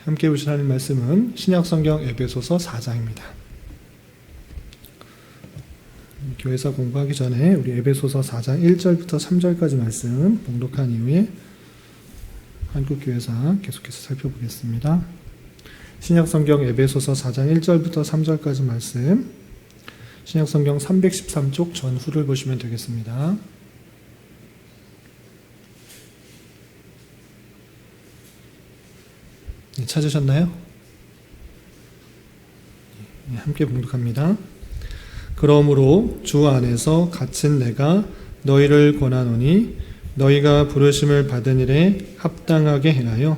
함께 보실 하나님 말씀은 신약성경 에베소서 4장입니다. 교회사 공부하기 전에 우리 에베소서 4장 1절부터 3절까지 말씀 봉독한 이후에 한국교회사 계속해서 살펴보겠습니다. 신약성경 에베소서 4장 1절부터 3절까지 말씀, 신약성경 313쪽 전후를 보시면 되겠습니다. 네, 찾으셨나요? 네, 함께 봉독합니다. 그러므로 주 안에서 갇힌 내가 너희를 권하노니 너희가 부르심을 받은 일에 합당하게 행하여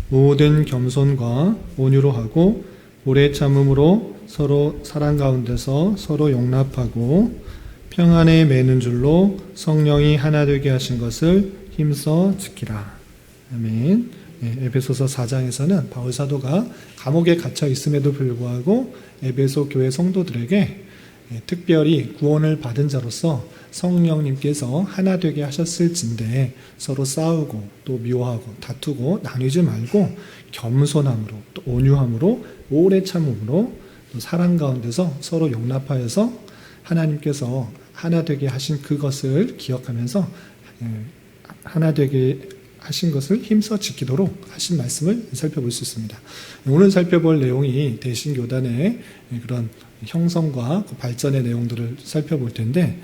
모든 겸손과 온유로 하고 오래 참음으로 서로 사랑 가운데서 서로 용납하고 평안에 매는 줄로 성령이 하나 되게 하신 것을 힘써 지키라. 아멘. 에베소서 4장에서는 바울 사도가 감옥에 갇혀 있음에도 불구하고 에베소 교회 성도들에게 특별히 구원을 받은 자로서 성령님께서 하나 되게 하셨을진데 서로 싸우고 또 미워하고 다투고 나뉘지 말고 겸손함으로 또 온유함으로 오래 참음으로 또 사랑 가운데서 서로 용납하여서 하나님께서 하나 되게 하신 그것을 기억하면서 하나 되게 하신 것을 힘써 지키도록 하신 말씀을 살펴볼 수 있습니다. 오늘 살펴볼 내용이 대신교단의 그런 형성과 발전의 내용들을 살펴볼 텐데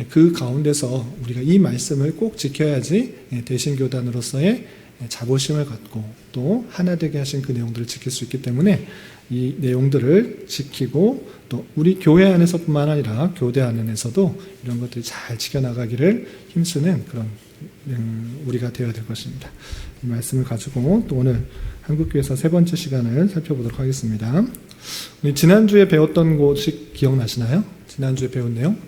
그 가운데서 우리가 이 말씀을 꼭 지켜야지 대신교단으로서의 자부심을 갖고 또 하나 되게 하신 그 내용들을 지킬 수 있기 때문에 이 내용들을 지키고 또 우리 교회 안에서뿐만 아니라 교대 안에서도 이런 것들이 잘 지켜나가기를 힘쓰는 그런 우리가 되어야 될 것입니다. 이 말씀을 가지고 또 오늘 한국교회사 세 번째 시간을 살펴보도록 하겠습니다. 우리 지난주에 배웠던 곳이 기억나시나요? 지난주에 배운 내용?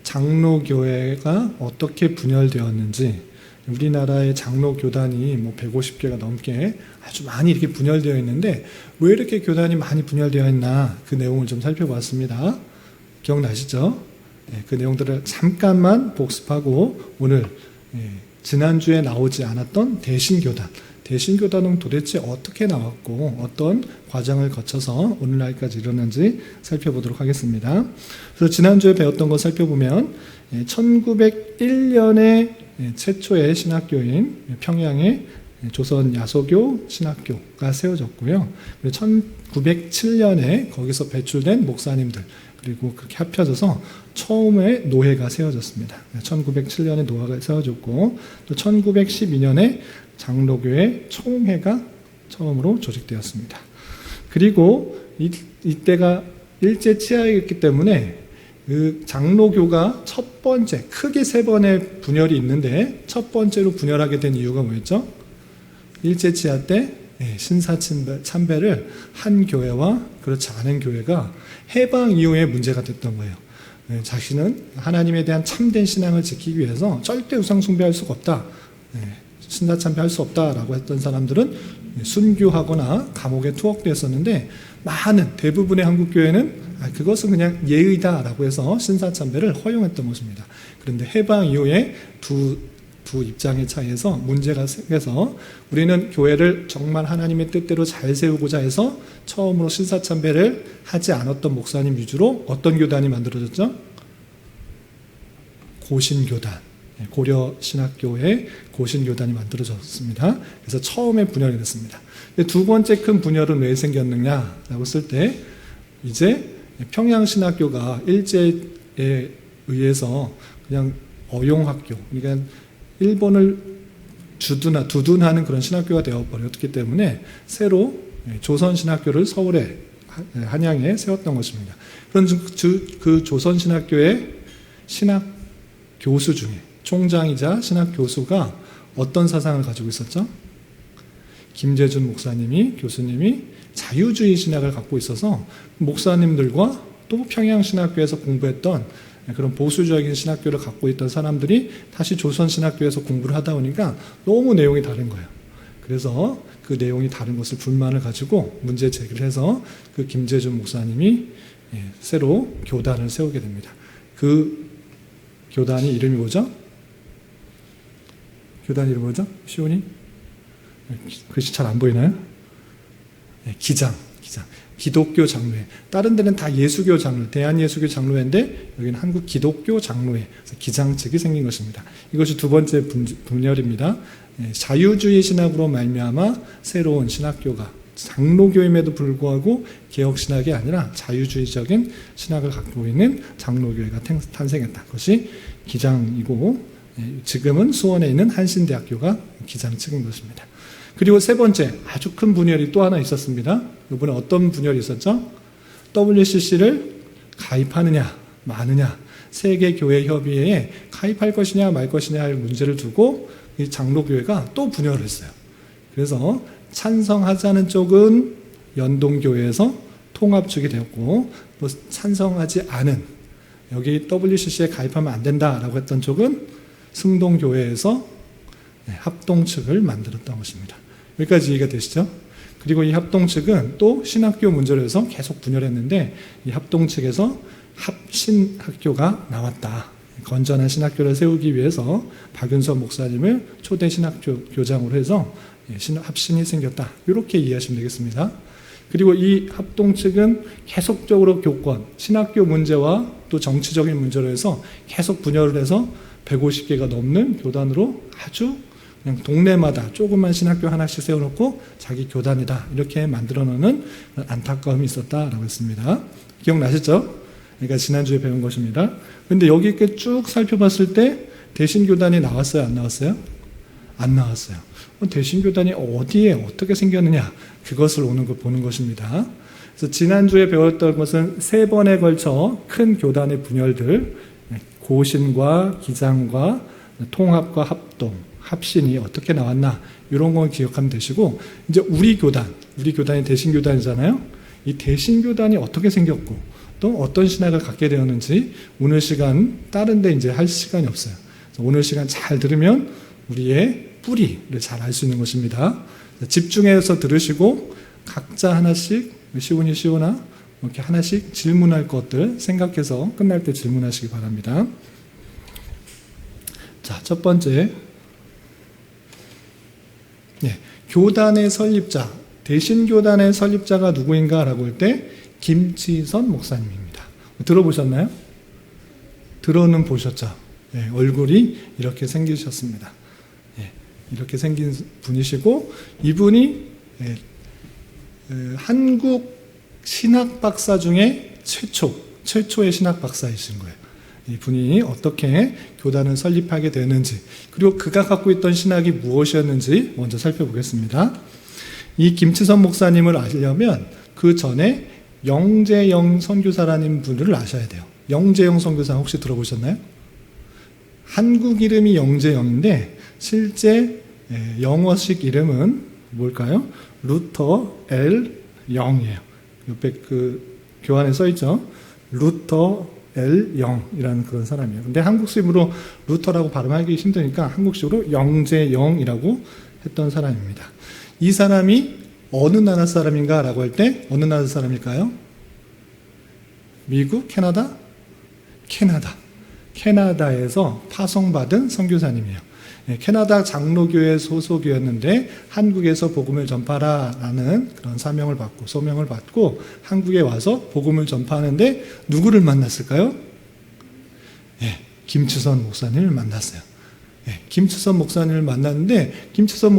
장로교회가 어떻게 분열되었는지, 우리나라의 장로교단이 150개가 넘게 아주 많이 이렇게 분열되어 있는데 왜 이렇게 교단이 많이 분열되어 있나 그 내용을 좀 살펴봤습니다. 기억나시죠? 그 내용들을 잠깐만 복습하고 오늘 지난주에 나오지 않았던 대신교단은 도대체 어떻게 나왔고 어떤 과정을 거쳐서 오늘날까지 이르는지 살펴보도록 하겠습니다. 그래서 지난주에 배웠던 거 살펴보면 1901년에 최초의 신학교인 평양의 조선 야소교 신학교가 세워졌고요. 그리고 1907년에 거기서 배출된 목사님들 그리고 그렇게 합쳐져서 처음에 노회가 세워졌습니다. 1907년에 노회가 세워졌고 또 1912년에 장로교회 총회가 처음으로 조직되었습니다. 그리고 이때가 일제 치하였기 때문에 그 장로교가 첫 번째 크게 세 번의 분열이 있는데 첫 번째로 분열하게 된 이유가 뭐였죠? 일제 치하 때 신사참배를 한 교회와 그렇지 않은 교회가 해방 이후에 문제가 됐던 거예요. 자신은 하나님에 대한 참된 신앙을 지키기 위해서 절대 우상 숭배할 수가 없다. 신사참배할 수 없다라고 했던 사람들은 순교하거나 감옥에 투옥되었었는데 대부분의 한국교회는 그것은 그냥 예의다라고 해서 신사참배를 허용했던 것입니다. 그런데 해방 이후에 두 입장의 차이에서 문제가 생겨서 우리는 교회를 정말 하나님의 뜻대로 잘 세우고자 해서 처음으로 신사참배를 하지 않았던 목사님 위주로 어떤 교단이 만들어졌죠? 고신교단, 고려신학교의 고신교단이 만들어졌습니다. 그래서 처음에 분열이 됐습니다. 두 번째 큰 분열은 왜 생겼느냐라고 했을 때 이제 평양신학교가 일제에 의해서 그냥 어용학교, 그러니까 일본을 두둔하는 그런 신학교가 되어버렸기 때문에 새로 조선신학교를 서울에 한양에 세웠던 것입니다. 그런 그 조선신학교의 신학 교수 중에 총장이자 신학 교수가 어떤 사상을 가지고 있었죠? 김재준 목사님이 교수님이 자유주의 신학을 갖고 있어서 목사님들과 또 평양신학교에서 공부했던 그런 보수적인 신학교를 갖고 있던 사람들이 다시 조선신학교에서 공부를 하다 보니까 너무 내용이 다른 거예요. 그래서 그 내용이 다른 것을 불만을 가지고 문제 제기를 해서 그 김재준 목사님이 새로 교단을 세우게 됩니다. 그 교단이 이름이 뭐죠? 교단 이름이 뭐죠? 시온이? 글씨 잘 안 보이나요? 네, 기장. 기독교 장로회. 다른 데는 다 예수교 장로, 대한예수교 장로회인데 여기는 한국 기독교 장로회, 기장 측이 생긴 것입니다. 이것이 두 번째 분열입니다. 자유주의 신학으로 말미암아 새로운 신학교가 장로교임에도 불구하고 개혁신학이 아니라 자유주의적인 신학을 갖고 있는 장로교회가 탄생했다. 그것이 기장이고 지금은 수원에 있는 한신대학교가 기장 측인 것입니다. 그리고 세 번째 아주 큰 분열이 또 하나 있었습니다. 이번에 어떤 분열이 있었죠? WCC를 가입하느냐 마느냐, 세계교회협의회에 가입할 것이냐 말 것이냐 할 문제를 두고 이 장로교회가 또 분열을 했어요. 그래서 찬성하자는 쪽은 연동교회에서 통합 측이 되었고, 또 찬성하지 않은, 여기 WCC에 가입하면 안 된다라고 했던 쪽은 승동교회에서 합동 측을 만들었던 것입니다. 여기까지 이해가 되시죠? 그리고 이 합동 측은 또 신학교 문제로 해서 계속 분열했는데, 이 합동 측에서 합신학교가 나왔다. 건전한 신학교를 세우기 위해서 박윤섭 목사님을 초대 신학교 교장으로 해서 합신이 생겼다. 이렇게 이해하시면 되겠습니다. 그리고 이 합동 측은 계속적으로 교권, 신학교 문제와 또 정치적인 문제로 해서 계속 분열을 해서 150개가 넘는 교단으로 아주 그냥 동네마다 조그만 신학교 하나씩 세워놓고 자기 교단이다 이렇게 만들어 놓는 안타까움이 있었다라고 했습니다. 기억나시죠? 그러니까 지난주에 배운 것입니다. 그런데 여기 이렇게 쭉 살펴봤을 때 대신교단이 나왔어요? 안 나왔어요? 안 나왔어요. 대신교단이 어디에 어떻게 생겼느냐, 그것을 오늘 보는 것입니다. 그래서 지난주에 배웠던 것은 3번에 걸쳐 큰 교단의 분열들, 고신과 기장과 통합과 합동, 합신이 어떻게 나왔나, 이런 건 기억하면 되시고, 이제 우리 교단이 대신교단이잖아요. 이 대신교단이 어떻게 생겼고 또 어떤 신학을 갖게 되었는지 오늘 시간 다른 데 이제 할 시간이 없어요. 오늘 시간 잘 들으면 우리의 뿌리를 잘 알 수 있는 것입니다. 집중해서 들으시고 각자 하나씩, 시온아 이렇게 하나씩 질문할 것들 생각해서 끝날 때 질문하시기 바랍니다. 자, 첫 번째, 교단의 설립자, 대신교단의 설립자가 누구인가 라고 할 때 김치선 목사님입니다. 들어보셨나요? 들어는 보셨죠? 얼굴이 이렇게 생기셨습니다. 이렇게 생긴 분이시고, 이분이 한국 신학 박사 중에 최초의 신학 박사이신 거예요. 이분이 어떻게 교단을 설립하게 되는지, 그리고 그가 갖고 있던 신학이 무엇이었는지 먼저 살펴보겠습니다. 이 김치선 목사님을 아시려면 그 전에 영재영 선교사라는 분을 아셔야 돼요. 영재영 선교사 혹시 들어보셨나요? 한국 이름이 영재영인데 실제 영어식 이름은 뭘까요? 루터 L 영이에요. 옆에 그 교환에 써있죠. 루터 L 영이라는 그런 사람이에요. 근데 한국식으로 루터라고 발음하기 힘드니까 한국식으로 영재영이라고 했던 사람입니다. 이 사람이 어느 나라 사람인가 라고 할 때 어느 나라 사람일까요? 미국? 캐나다? 캐나다에서 파송받은 선교사님이에요. 캐나다 장로교회 소속이었는데 한국에서 복음을 전파라라는 그런 사명을 받고 소명을 받고 한국에 와서 복음을 전파하는데 누구를 만났을까요? 김치선 목사님을 만났어요. 김치선 목사님을 만났는데 김치선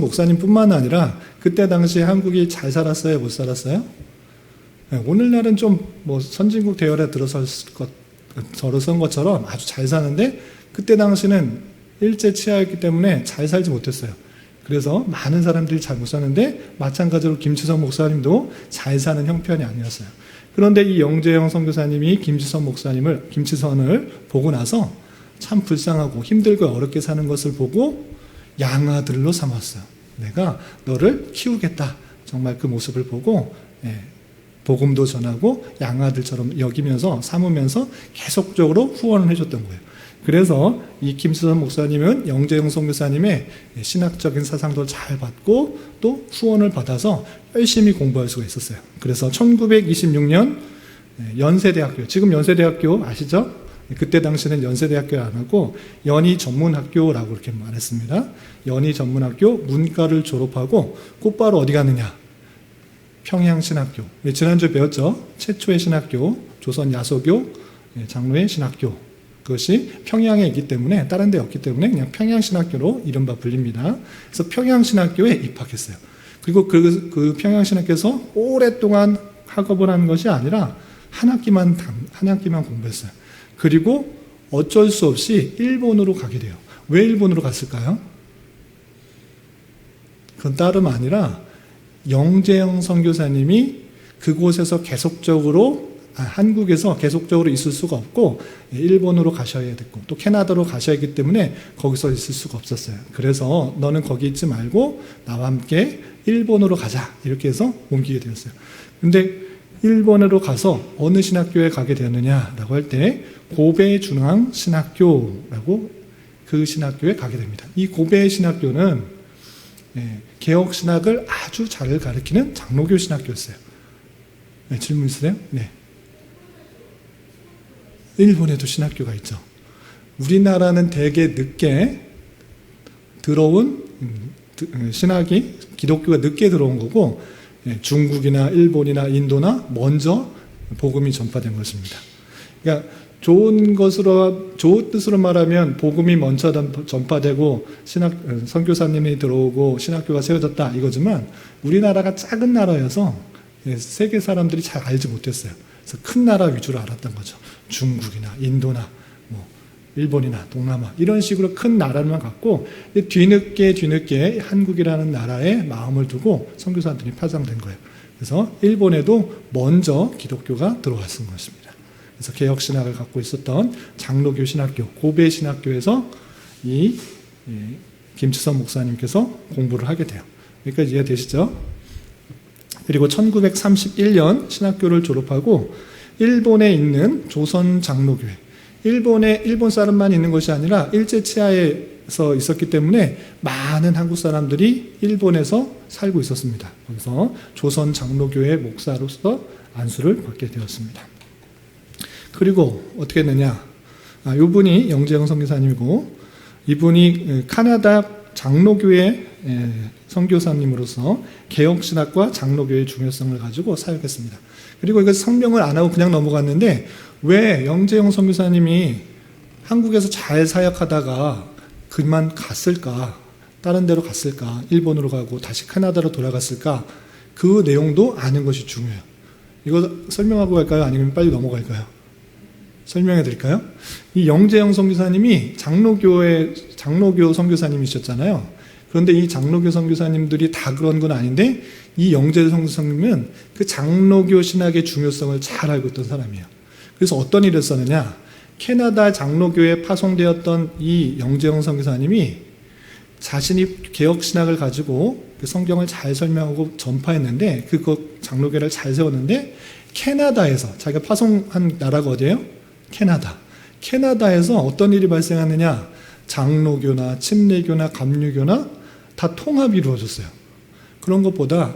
목사님뿐만 아니라 그때 당시에 한국이 잘 살았어요? 못 살았어요? 오늘날은 좀 선진국 대열에 들어선 것처럼 아주 잘 사는데 그때 당시는 일제 치하였기 때문에 잘 살지 못했어요. 그래서 많은 사람들이 잘 못 사는데 마찬가지로 김치선 목사님도 잘 사는 형편이 아니었어요. 그런데 이 영재영 선교사님이 김치선을 보고 나서 참 불쌍하고 힘들고 어렵게 사는 것을 보고 양아들로 삼았어요. 내가 너를 키우겠다. 정말 그 모습을 보고 복음도 전하고 양아들처럼 여기면서 삼으면서 계속적으로 후원을 해줬던 거예요. 그래서 이 김수선 목사님은 영재영 선교사님의 신학적인 사상도 잘 받고 또 후원을 받아서 열심히 공부할 수가 있었어요. 그래서 1926년 연세대학교, 지금 연세대학교 아시죠? 그때 당시는 연세대학교 안 하고 연희전문학교라고 이렇게 말했습니다. 연희전문학교 문과를 졸업하고 곧바로 어디 가느냐? 평양신학교. 지난주에 배웠죠? 최초의 신학교, 조선 야소교 장로의 신학교. 그것이 평양에 있기 때문에, 다른 데 없기 때문에 그냥 평양신학교로 이른바 불립니다. 그래서 평양신학교에 입학했어요. 그리고 그 평양신학교에서 오랫동안 학업을 하는 것이 아니라 한 학기만 공부했어요. 그리고 어쩔 수 없이 일본으로 가게 돼요. 왜 일본으로 갔을까요? 그건 다름 아니라 영재영 선교사님이 그곳에서 한국에서 계속적으로 있을 수가 없고 일본으로 가셔야 됐고 또 캐나다로 가셔야 했기 때문에 거기서 있을 수가 없었어요. 그래서 너는 거기 있지 말고 나와 함께 일본으로 가자 이렇게 해서 옮기게 되었어요. 근데 일본으로 가서 어느 신학교에 가게 되었느냐라고 할 때 고베중앙신학교라고 그 신학교에 가게 됩니다. 이 고베 신학교는 개혁신학을 아주 잘 가르치는 장로교 신학교였어요. 질문 있으세요? 네. 일본에도 신학교가 있죠. 우리나라는 되게 늦게 들어온 신학이 기독교가 늦게 들어온 거고 중국이나 일본이나 인도나 먼저 복음이 전파된 것입니다. 그러니까 좋은 뜻으로 말하면 복음이 먼저 전파되고 선교사님이 들어오고 신학교가 세워졌다 이거지만 우리나라가 작은 나라여서 세계 사람들이 잘 알지 못했어요. 그래서 큰 나라 위주로 알았던 거죠. 중국이나 인도나 일본이나 동남아 이런 식으로 큰 나라만 갖고 뒤늦게 한국이라는 나라에 마음을 두고 선교사들이 파송된 거예요. 그래서 일본에도 먼저 기독교가 들어왔던 것입니다. 그래서 개혁신학을 갖고 있었던 장로교 신학교, 고베 신학교에서 이 김치선 목사님께서 공부를 하게 돼요. 여기까지 이해되시죠? 그리고 1931년 신학교를 졸업하고 일본에 있는 조선 장로교회, 일본 사람만 있는 것이 아니라 일제치하에서 있었기 때문에 많은 한국 사람들이 일본에서 살고 있었습니다. 그래서 조선 장로교회 목사로서 안수를 받게 되었습니다. 그리고 어떻게 했느냐? 이분이 영재영 선교사님이고 이분이 카나다 장로교회 선교사님으로서 개혁신학과 장로교회의 중요성을 가지고 사역했습니다. 그리고 이거 성명을 안 하고 그냥 넘어갔는데 왜 영재영 선교사님이 한국에서 잘 사역하다가 그만 갔을까? 다른 데로 갔을까? 일본으로 가고 다시 카나다로 돌아갔을까? 그 내용도 아는 것이 중요해요. 이거 설명하고 갈까요? 아니면 빨리 넘어갈까요? 설명해 드릴까요? 이 영재영 선교사님이 장로교 선교사님이셨잖아요. 그런데 이 장로교 선교사님들이 다 그런 건 아닌데 이 영재영 선교사님은 그 장로교 신학의 중요성을 잘 알고 있던 사람이에요. 그래서 어떤 일을 썼느냐? 캐나다 장로교에 파송되었던 이 영재영 선교사님이 자신이 개혁신학을 가지고 그 성경을 잘 설명하고 전파했는데 그 장로교를 잘 세웠는데 캐나다에서 자기가 파송한 나라가 어디예요? 캐나다에서 어떤 일이 발생하느냐? 장로교나 침례교나 감리교나 다 통합이 이루어졌어요. 그런 것보다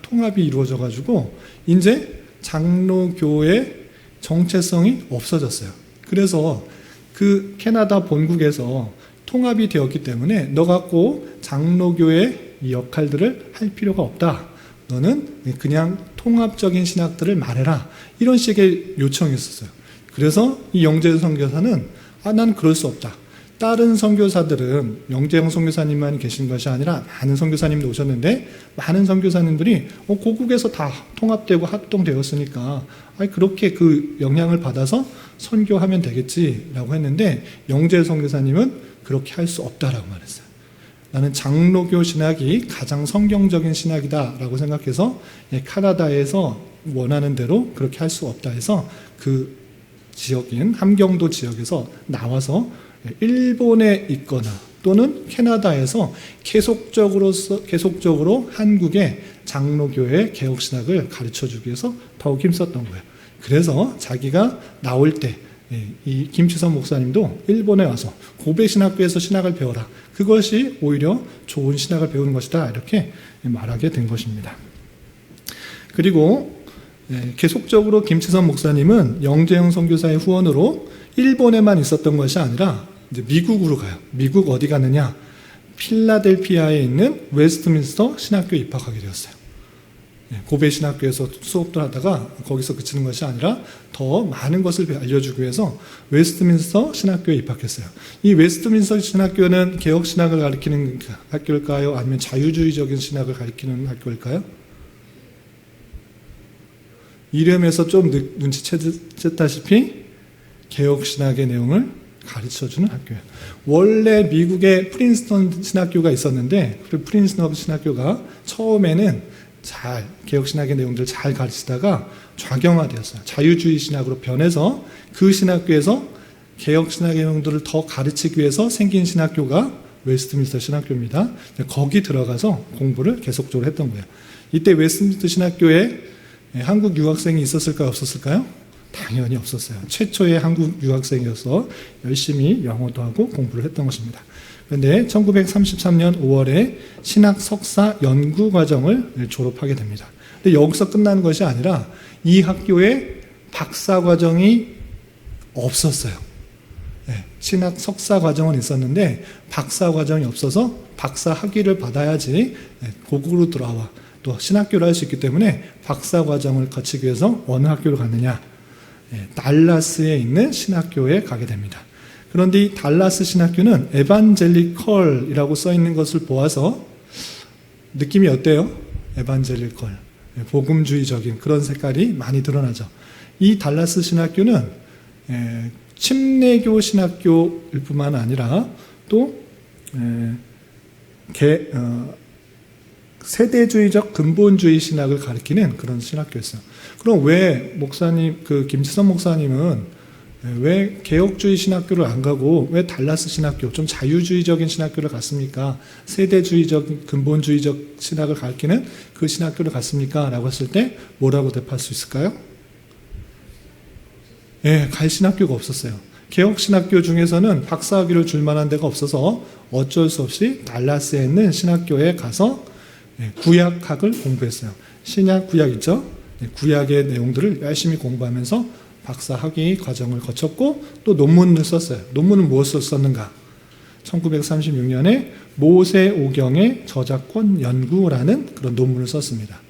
통합이 이루어져 가지고 이제 장로교의 정체성이 없어졌어요. 그래서 그 캐나다 본국에서 통합이 되었기 때문에 너 갖고 장로교의 이 역할들을 할 필요가 없다. 너는 그냥 통합적인 신학들을 말해라. 이런 식의 요청이 있었어요. 그래서 이 영재영 선교사는 난 그럴 수 없다. 다른 선교사들은 영재영 선교사님만 계신 것이 아니라 많은 선교사님도 오셨는데 많은 선교사님들이 고국에서 다 통합되고 합동되었으니까 그렇게 그 영향을 받아서 선교하면 되겠지라고 했는데 영재영 선교사님은 그렇게 할 수 없다라고 말했어요. 나는 장로교 신학이 가장 성경적인 신학이다라고 생각해서 카나다에서 원하는 대로 그렇게 할 수 없다 해서 그 지역인 함경도 지역에서 나와서 일본에 있거나 또는 캐나다에서 계속적으로 한국의 장로교회 개혁신학을 가르쳐주기 위해서 더욱 힘썼던 거예요. 그래서 자기가 나올 때 이 김치선 목사님도 일본에 와서 고베 신학교에서 신학을 배워라. 그것이 오히려 좋은 신학을 배우는 것이다. 이렇게 말하게 된 것입니다. 그리고 계속적으로 김치선 목사님은 영재영 선교사의 후원으로 일본에만 있었던 것이 아니라 이제 미국으로 가요. 미국 어디 갔느냐? 필라델피아에 있는 웨스트민스터 신학교에 입학하게 되었어요. 고베 신학교에서 수업도 하다가 거기서 그치는 것이 아니라 더 많은 것을 알려주기 위해서 웨스트민스터 신학교에 입학했어요. 이 웨스트민스터 신학교는 개혁 신학을 가리키는 학교일까요? 아니면 자유주의적인 신학을 가리키는 학교일까요? 이름에서 좀 눈치챘다시피 개혁 신학의 내용을 가르쳐주는 학교예요. 원래 미국에 프린스턴 신학교가 있었는데 그 프린스턴 신학교가 처음에는 잘 개혁 신학의 내용들을 잘 가르치다가 좌경화되었어요. 자유주의 신학으로 변해서 그 신학교에서 개혁 신학의 내용들을 더 가르치기 위해서 생긴 신학교가 웨스트민스터 신학교입니다. 거기 들어가서 공부를 계속적으로 했던 거예요. 이때 웨스트민스터 신학교에 한국 유학생이 있었을까요? 없었을까요? 당연히 없었어요. 최초의 한국 유학생이어서 열심히 영어도 하고 공부를 했던 것입니다. 그런데 1933년 5월에 신학 석사 연구 과정을 졸업하게 됩니다. 근데 여기서 끝나는 것이 아니라 이 학교에 박사 과정이 없었어요. 신학 석사 과정은 있었는데 박사 과정이 없어서 박사 학위를 받아야지 고국으로 들어와 또 신학교를 할 수 있기 때문에 박사 과정을 거치기 위해서 어느 학교를 갔느냐? 달라스에 있는 신학교에 가게 됩니다. 그런데 이 달라스 신학교는 에반젤리컬이라고 써 있는 것을 보아서 느낌이 어때요? 에반젤리컬, 복음주의적인 그런 색깔이 많이 드러나죠. 이 달라스 신학교는 침례교 신학교일 뿐만 아니라 또 세대주의적 근본주의 신학을 가리키는 그런 신학교였어요. 그럼 왜 목사님, 김지선 목사님은 왜 개혁주의 신학교를 안 가고 왜 달라스 신학교, 좀 자유주의적인 신학교를 갔습니까? 세대주의적, 근본주의적 신학을 가르치는 그 신학교를 갔습니까? 라고 했을 때 뭐라고 대답할 수 있을까요? 갈 신학교가 없었어요. 개혁 신학교 중에서는 박사학위를 줄 만한 데가 없어서 어쩔 수 없이 달라스에 있는 신학교에 가서 구약학을 공부했어요. 신약, 구약 있죠? 구약의 내용들을 열심히 공부하면서 박사 학위 과정을 거쳤고 또 논문을 썼어요. 논문은 무엇을 썼는가? 1936년에 모세오경의 저작권 연구라는 그런 논문을 썼습니다.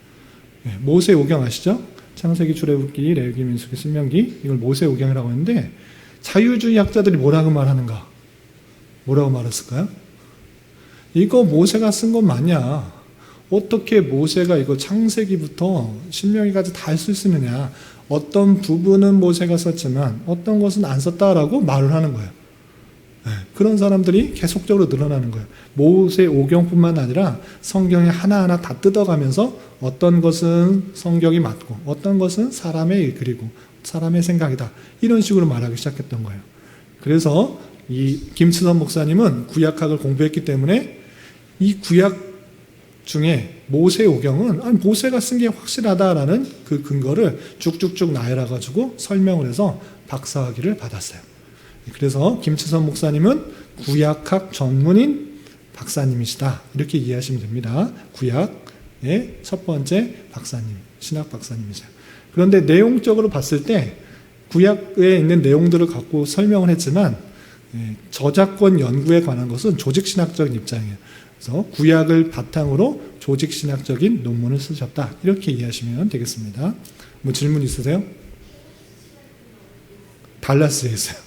모세오경 아시죠? 창세기, 출애굽기, 레위기, 민수기, 신명기, 이걸 모세오경이라고 하는데 자유주의 학자들이 뭐라고 말하는가? 뭐라고 말했을까요? 이거 모세가 쓴 건 맞냐? 어떻게 모세가 이거 창세기부터 신명기까지 다 할 수 있느냐? 어떤 부분은 모세가 썼지만 어떤 것은 안 썼다라고 말을 하는 거예요. 그런 사람들이 계속적으로 늘어나는 거예요. 모세오경뿐만 아니라 성경에 하나하나 다 뜯어가면서 어떤 것은 성경이 맞고 어떤 것은 사람의 글이고 사람의 생각이다. 이런 식으로 말하기 시작했던 거예요. 그래서 이 김치선 목사님은 구약학을 공부했기 때문에 이 구약 중에 모세오경은 모세가 쓴 게 확실하다라는 그 근거를 쭉쭉쭉 나열해가지고 설명을 해서 박사학위를 받았어요. 그래서 김치선 목사님은 구약학 전문인 박사님이시다. 이렇게 이해하시면 됩니다. 구약의 첫 번째 박사님, 신학 박사님이죠. 그런데 내용적으로 봤을 때 구약에 있는 내용들을 갖고 설명을 했지만 저작권 연구에 관한 것은 조직신학적인 입장이에요. 그래서 구약을 바탕으로 조직신학적인 논문을 쓰셨다. 이렇게 이해하시면 되겠습니다. 뭐 질문 있으세요? 달라스에 있어요.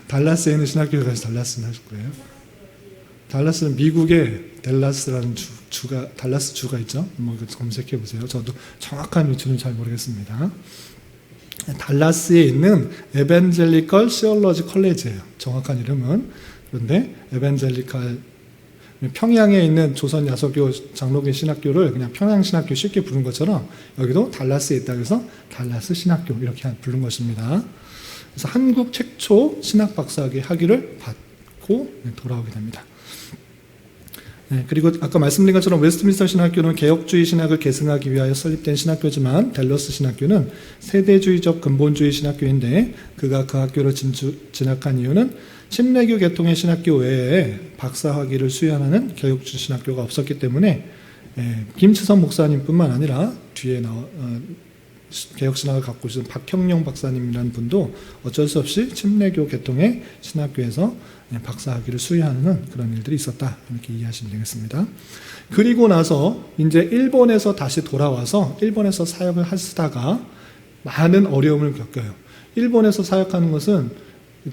달라스에 있는 신학교에 가서 달라스는 하실 거예요. 달라스는 미국의 댈라스라는 달라스 주가 있죠. 뭐 검색해 보세요. 저도 정확한 위치는 잘 모르겠습니다. 달라스에 있는 에반젤리컬 시올로지 컬리지예요. 정확한 이름은. 그런데 에반젤리컬 평양에 있는 조선 야소교 장로교 신학교를 그냥 평양 신학교 쉽게 부른 것처럼 여기도 달라스에 있다고 해서 달라스 신학교 이렇게 부른 것입니다. 그래서 한국 최초 신학 박사학위 학위를 받고 돌아오게 됩니다. 그리고 아까 말씀드린 것처럼 웨스트민스터 신학교는 개혁주의 신학을 계승하기 위하여 설립된 신학교지만 댈러스 신학교는 세대주의적 근본주의 신학교인데 그가 그 학교를 진학한 이유는 침례교 계통의 신학교 외에 박사학위를 수여하는 개혁주의 신학교가 없었기 때문에 김치선 목사님뿐만 아니라 뒤에 개혁신학을 갖고 계신 박형룡 박사님이라는 분도 어쩔 수 없이 침례교 계통의 신학교에서 박사학위를 수여하는 그런 일들이 있었다. 이렇게 이해하시면 되겠습니다. 그리고 나서 이제 일본에서 다시 돌아와서 일본에서 사역을 하시다가 많은 어려움을 겪어요. 일본에서 사역하는 것은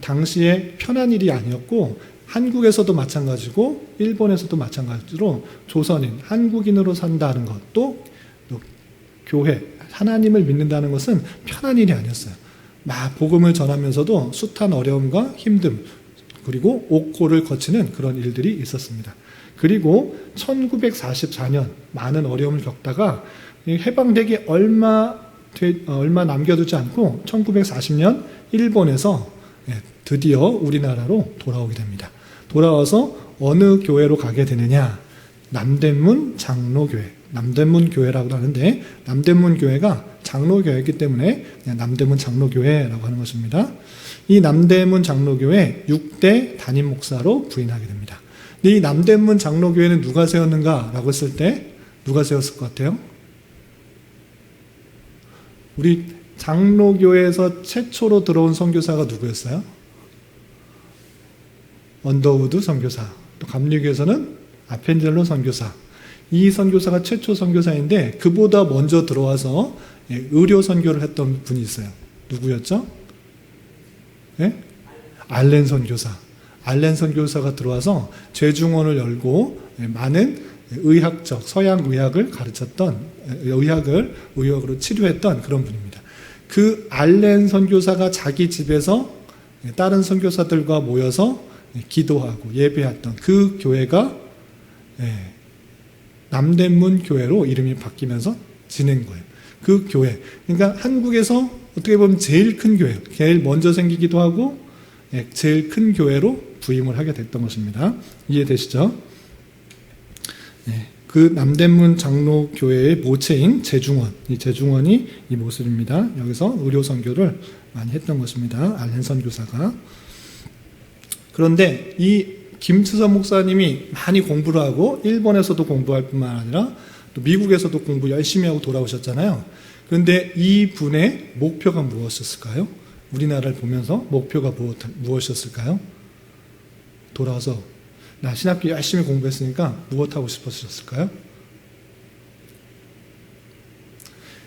당시에 편한 일이 아니었고 한국에서도 마찬가지고 일본에서도 마찬가지로 조선인, 한국인으로 산다는 것, 또 교회, 하나님을 믿는다는 것은 편한 일이 아니었어요. 막 복음을 전하면서도 숱한 어려움과 힘듦, 그리고 옥고를 거치는 그런 일들이 있었습니다. 그리고 1944년 많은 어려움을 겪다가 해방되기 얼마 남겨두지 않고 1940년 일본에서 드디어 우리나라로 돌아오게 됩니다. 돌아와서 어느 교회로 가게 되느냐? 남대문 장로교회, 남대문 교회라고 하는데 남대문 교회가 장로교회이기 때문에 그냥 남대문 장로교회라고 하는 것입니다. 이 남대문 장로교회 6대 담임 목사로 부임하게 됩니다. 근데 이 남대문 장로교회는 누가 세웠는가라고 했을 때 누가 세웠을 것 같아요? 우리 장로교회에서 최초로 들어온 선교사가 누구였어요? 언더우드 선교사. 또 감리교에서는 아펜젤로 선교사. 이 선교사가 최초 선교사인데 그보다 먼저 들어와서 의료 선교를 했던 분이 있어요. 누구였죠? 네? 알렌 선교사. 알렌 선교사가 들어와서 죄중원을 열고 많은 의학적 서양 의학을 가르쳤던 의학으로 치료했던 그런 분입니다. 그 알렌 선교사가 자기 집에서 다른 선교사들과 모여서 기도하고 예배했던 그 교회가 남대문 교회로 이름이 바뀌면서 지낸 거예요. 그 교회. 그러니까 한국에서 어떻게 보면 제일 큰 교회, 제일 먼저 생기기도 하고 제일 큰 교회로 부임을 하게 됐던 것입니다. 이해되시죠? 그 남대문 장로교회의 모체인 재중원, 이 재중원이 이 모습입니다. 여기서 의료 선교를 많이 했던 것입니다. 알렌 선교사가. 그런데 이 김치선 목사님이 많이 공부를 하고 일본에서도 공부할 뿐만 아니라 또 미국에서도 공부 열심히 하고 돌아오셨잖아요. 그런데 이 분의 목표가 무엇이었을까요? 우리나라를 보면서 목표가 무엇이었을까요? 돌아와서 나 신학교 열심히 공부했으니까 무엇하고 싶으셨을까요?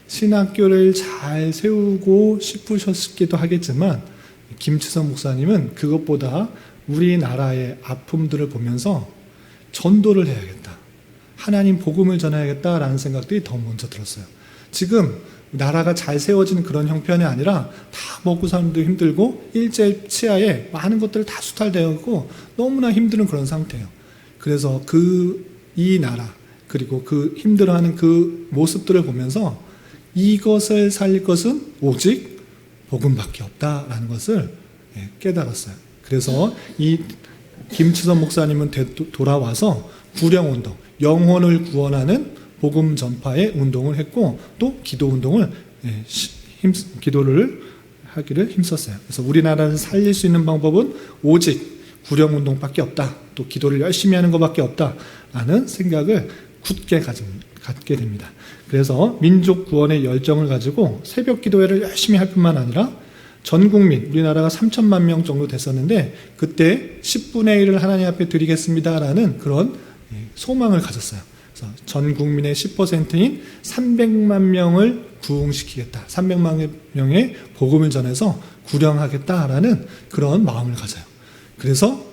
신학교를 잘 세우고 싶으셨기도 하겠지만 김치선 목사님은 그것보다 우리나라의 아픔들을 보면서 전도를 해야겠다. 하나님 복음을 전해야겠다라는 생각들이 더 먼저 들었어요. 지금 나라가 잘 세워진 그런 형편이 아니라 다 먹고 사는도 힘들고 일제 치하에 많은 것들을 다 수탈되어 있고 너무나 힘든 그런 상태예요. 그래서 이 나라 그리고 그 힘들어하는 그 모습들을 보면서 이것을 살릴 것은 오직 복음밖에 없다라는 것을 깨달았어요. 그래서 이 김치선 목사님은 돌아와서 구령운동, 영혼을 구원하는 복음 전파의 운동을 했고 또 기도 운동을 기도를 하기를 힘썼어요. 그래서 우리나라를 살릴 수 있는 방법은 오직 구령 운동밖에 없다. 또 기도를 열심히 하는 것밖에 없다라는 생각을 굳게 갖게 됩니다. 그래서 민족 구원의 열정을 가지고 새벽 기도회를 열심히 할 뿐만 아니라 전 국민, 우리나라가 3천만 명 정도 됐었는데 그때 10분의 1을 하나님 앞에 드리겠습니다라는 그런 소망을 가졌어요. 그래서 전 국민의 10%인 300만 명을 부흥시키겠다. 300만 명의 복음을 전해서 구령하겠다라는 그런 마음을 가져요. 그래서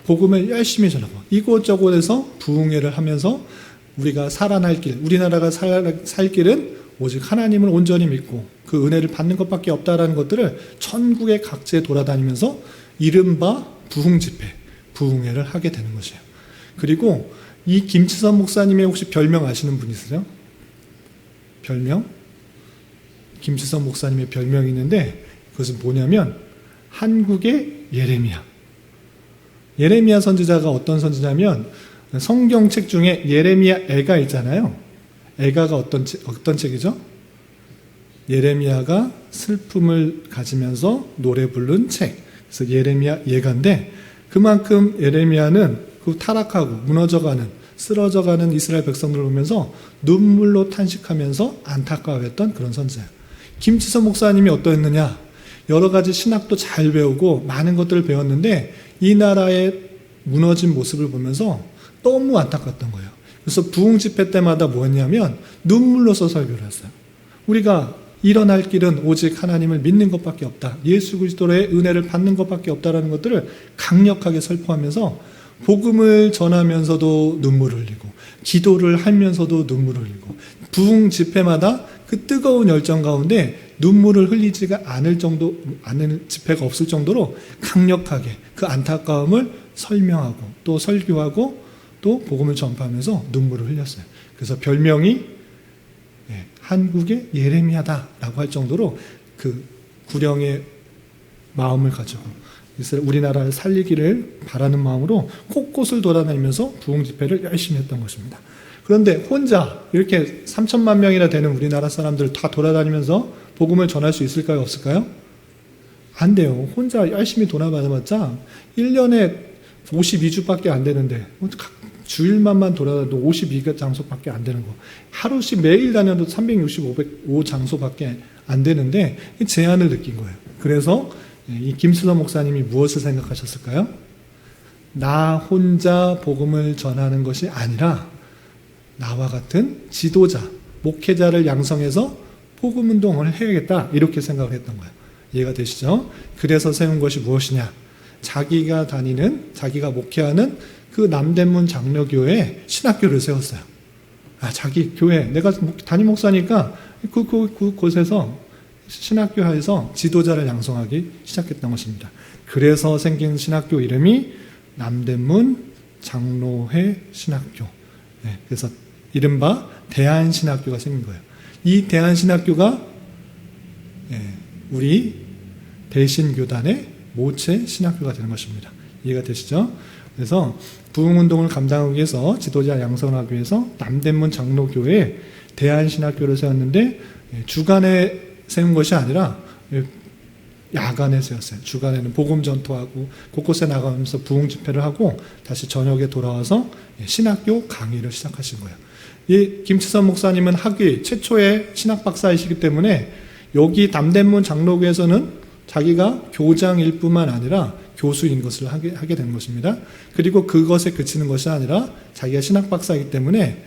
복음을 열심히 전하고 이곳저곳에서 부흥회를 하면서 우리가 살아날 길, 우리나라가 살 길은 오직 하나님을 온전히 믿고 그 은혜를 받는 것밖에 없다라는 것들을 전국의 각지에 돌아다니면서 이른바 부흥집회, 부흥회를 하게 되는 것이에요. 그리고 이 김치선 목사님의 혹시 별명 아시는 분 있으세요? 별명? 김치선 목사님의 별명이 있는데 그것은 뭐냐면 한국의 예레미야. 예레미야 선지자가 어떤 선지자냐면 성경책 중에 예레미야 애가 있잖아요. 애가가 어떤 책이죠? 예레미야가 슬픔을 가지면서 노래 부른 책. 그래서 예레미야 예가인데 그만큼 예레미야는 그 타락하고 무너져가는 쓰러져가는 이스라엘 백성들을 보면서 눈물로 탄식하면서 안타까워했던 그런 선지자예요. 김치선 목사님이 어떠했느냐? 여러 가지 신학도 잘 배우고 많은 것들을 배웠는데 이 나라의 무너진 모습을 보면서 너무 안타깝던 거예요. 그래서 부흥 집회 때마다 뭐였냐면 눈물로써 설교를 했어요. 우리가 일어날 길은 오직 하나님을 믿는 것밖에 없다. 예수 그리스도의 은혜를 받는 것밖에 없다라는 것들을 강력하게 설포하면서 복음을 전하면서도 눈물을 흘리고 기도를 하면서도 눈물을 흘리고 부흥 집회마다 그 뜨거운 열정 가운데 눈물을 흘리지가 않을 집회가 없을 정도로 강력하게 그 안타까움을 설명하고 또 설교하고 또 복음을 전파하면서 눈물을 흘렸어요. 그래서 별명이 한국의 예레미야다라고 할 정도로 그 구령의 마음을 가지고 우리나라를 살리기를 바라는 마음으로 곳곳을 돌아다니면서 부흥 집회를 열심히 했던 것입니다. 그런데 혼자 이렇게 3천만 명이나 되는 우리나라 사람들 다 돌아다니면서 복음을 전할 수 있을까요? 없을까요? 안 돼요. 혼자 열심히 돌아다녀봤자 1년에 52주밖에 안 되는데 주일만만 돌아다녀도 52장소밖에 안 되는 거. 하루씩 매일 다녀도 365장소밖에 안 되는데 제한을 느낀 거예요. 그래서 이 김수서 목사님이 무엇을 생각하셨을까요? 나 혼자 복음을 전하는 것이 아니라 나와 같은 지도자, 목회자를 양성해서 복음 운동을 해야겠다 이렇게 생각을 했던 거예요. 이해가 되시죠? 그래서 세운 것이 무엇이냐? 자기가 목회하는 그 남대문 장로교회에 신학교를 세웠어요. 자기 교회, 내가 담임 목사니까 그곳에서 신학교에서 지도자를 양성하기 시작했던 것입니다. 그래서 생긴 신학교 이름이 남대문 장로회 신학교. 그래서 이른바 대한신학교가 생긴 거예요. 이 대한신학교가 우리 대신교단의 모체 신학교가 되는 것입니다. 이해가 되시죠? 그래서 부흥운동을 감당하기 위해서 지도자 양성하기 위해서 남대문 장로교회에 대한신학교를 세웠는데 주간에 세운 것이 아니라 야간에 세웠어요. 주간에는 복음 전토하고 곳곳에 나가면서 부흥 집회를 하고 다시 저녁에 돌아와서 신학교 강의를 시작하신 거예요. 이 김치선 목사님은 학위 최초의 신학 박사이시기 때문에 여기 남대문 장로교에서는 자기가 교장일 뿐만 아니라 교수인 것을 하게 된 것입니다. 그리고 그것에 그치는 것이 아니라 자기가 신학 박사이기 때문에